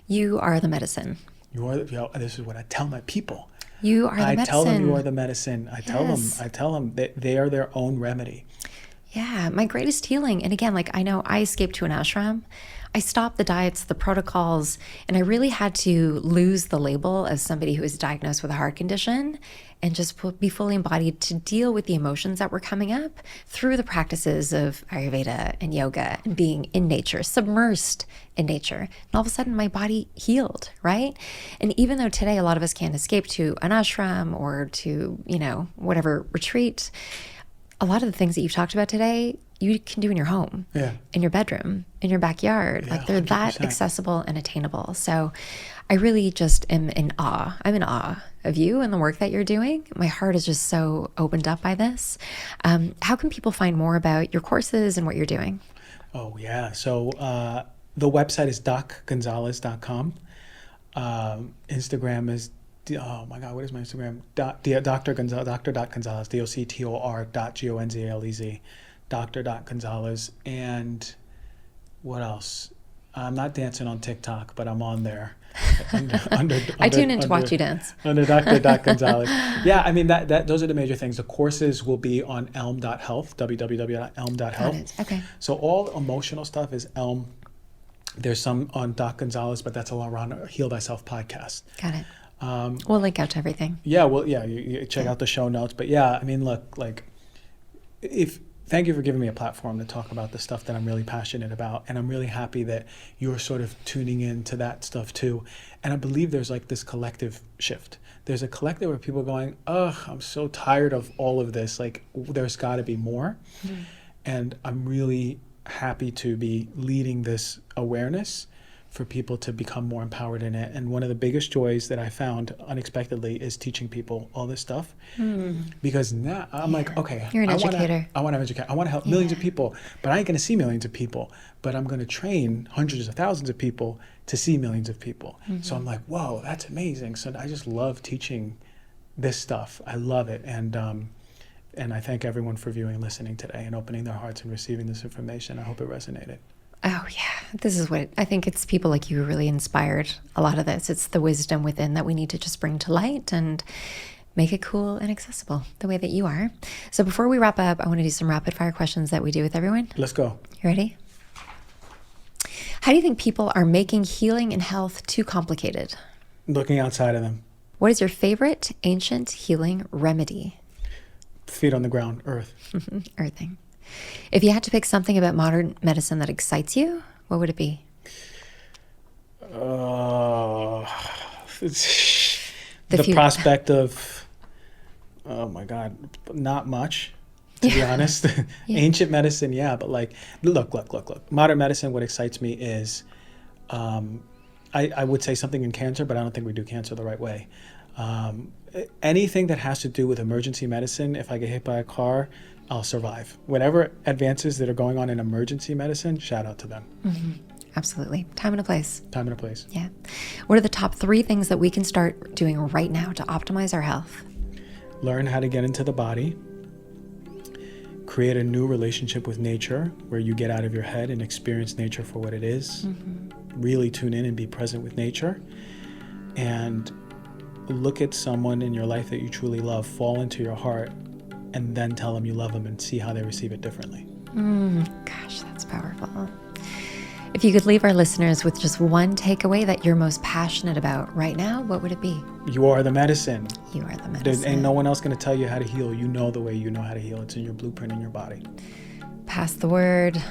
You are the medicine. This is what I tell my people. You are the medicine. I tell them you are the medicine. I Yes. tell them that they are their own remedy. Yeah, my greatest healing. And again, like I know I escaped to an ashram. I stopped the diets, the protocols, and I really had to lose the label as somebody who was diagnosed with a heart condition and just be fully embodied to deal with the emotions that were coming up through the practices of Ayurveda and yoga and being in nature, submersed in nature. And all of a sudden my body healed, right? And even though today a lot of us can't escape to an ashram or to, whatever retreat, a lot of the things that you've talked about today, you can do in your home, in your bedroom, in your backyard. Yeah, like they're 100%. that accessible and attainable. So I really just am in awe. I'm in awe of you and the work that you're doing. My heart is just so opened up by this. How can people find more about your courses and what you're doing? Oh, yeah. So the website is docgonzalez.com. Instagram is, oh my God, what is my Instagram? Dr. Gonzalez, Dr.Gonzalez, DOCTOR.GONZALEZ, Dr.Gonzalez. And what else? I'm not dancing on TikTok, but I'm on there. I tune in to watch you dance. Under Dr.Gonzalez. Yeah, I mean, those are the major things. The courses will be on elm.health, www.elm.health. Okay. So all emotional stuff is Elm. There's some on Doc Gonzalez, but that's all around Heal Thyself podcast. Got it. We'll link out to everything. Yeah, well, yeah, you check out the show notes. But yeah, I mean, look, like, thank you for giving me a platform to talk about the stuff that I'm really passionate about. And I'm really happy that you're sort of tuning in to that stuff too. And I believe there's like this collective shift. There's a collective where people are going, ugh, I'm so tired of all of this. Like, there's got to be more. Mm-hmm. And I'm really happy to be leading this awareness for people to become more empowered in it. And one of the biggest joys that I found unexpectedly is teaching people all this stuff. Because now I'm like, okay, you're an educator. I want to educate. I want to help millions of people, but I ain't going to see millions of people, but I'm going to train hundreds of thousands of people to see millions of people. So I'm like, whoa, that's amazing. So I just love teaching this stuff. I love it. And I thank everyone for viewing and listening today and opening their hearts and receiving this information. I hope it resonated. Oh, yeah. This is what I think it's people like you who really inspired a lot of this. It's the wisdom within that we need to just bring to light and make it cool and accessible the way that you are. So before we wrap up, I want to do some rapid fire questions that we do with everyone. Let's go. You ready? How do you think people are making healing and health too complicated? Looking outside of them. What is your favorite ancient healing remedy? Feet on the ground, earth. Earthing. If you had to pick something about modern medicine that excites you, what would it be? The future. Prospect of, oh my God, not much, to be honest. Ancient medicine, yeah, but like, look. Modern medicine, what excites me is, I would say something in cancer, but I don't think we do cancer the right way. Anything that has to do with emergency medicine, if I get hit by a car, I'll survive. Whatever advances that are going on in emergency medicine, shout out to them. Mm-hmm. Absolutely. Time and a place. Time and a place. Yeah. What are the top 3 things that we can start doing right now to optimize our health? Learn how to get into the body. Create a new relationship with nature where you get out of your head and experience nature for what it is. Mm-hmm. Really tune in and be present with nature. And look at someone in your life that you truly love, fall into your heart, and then tell them you love them and see how they receive it differently. Gosh, that's powerful. If you could leave our listeners with just one takeaway that you're most passionate about right now, what would it be? You are the medicine. You are the medicine. There ain't no one else going to tell you how to heal. You know the way you know how to heal. It's in your blueprint in your body. Pass the word.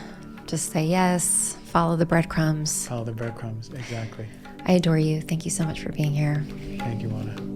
Just say yes. Follow the breadcrumbs. Follow the breadcrumbs, exactly. I adore you. Thank you so much for being here. Thank you, Mona.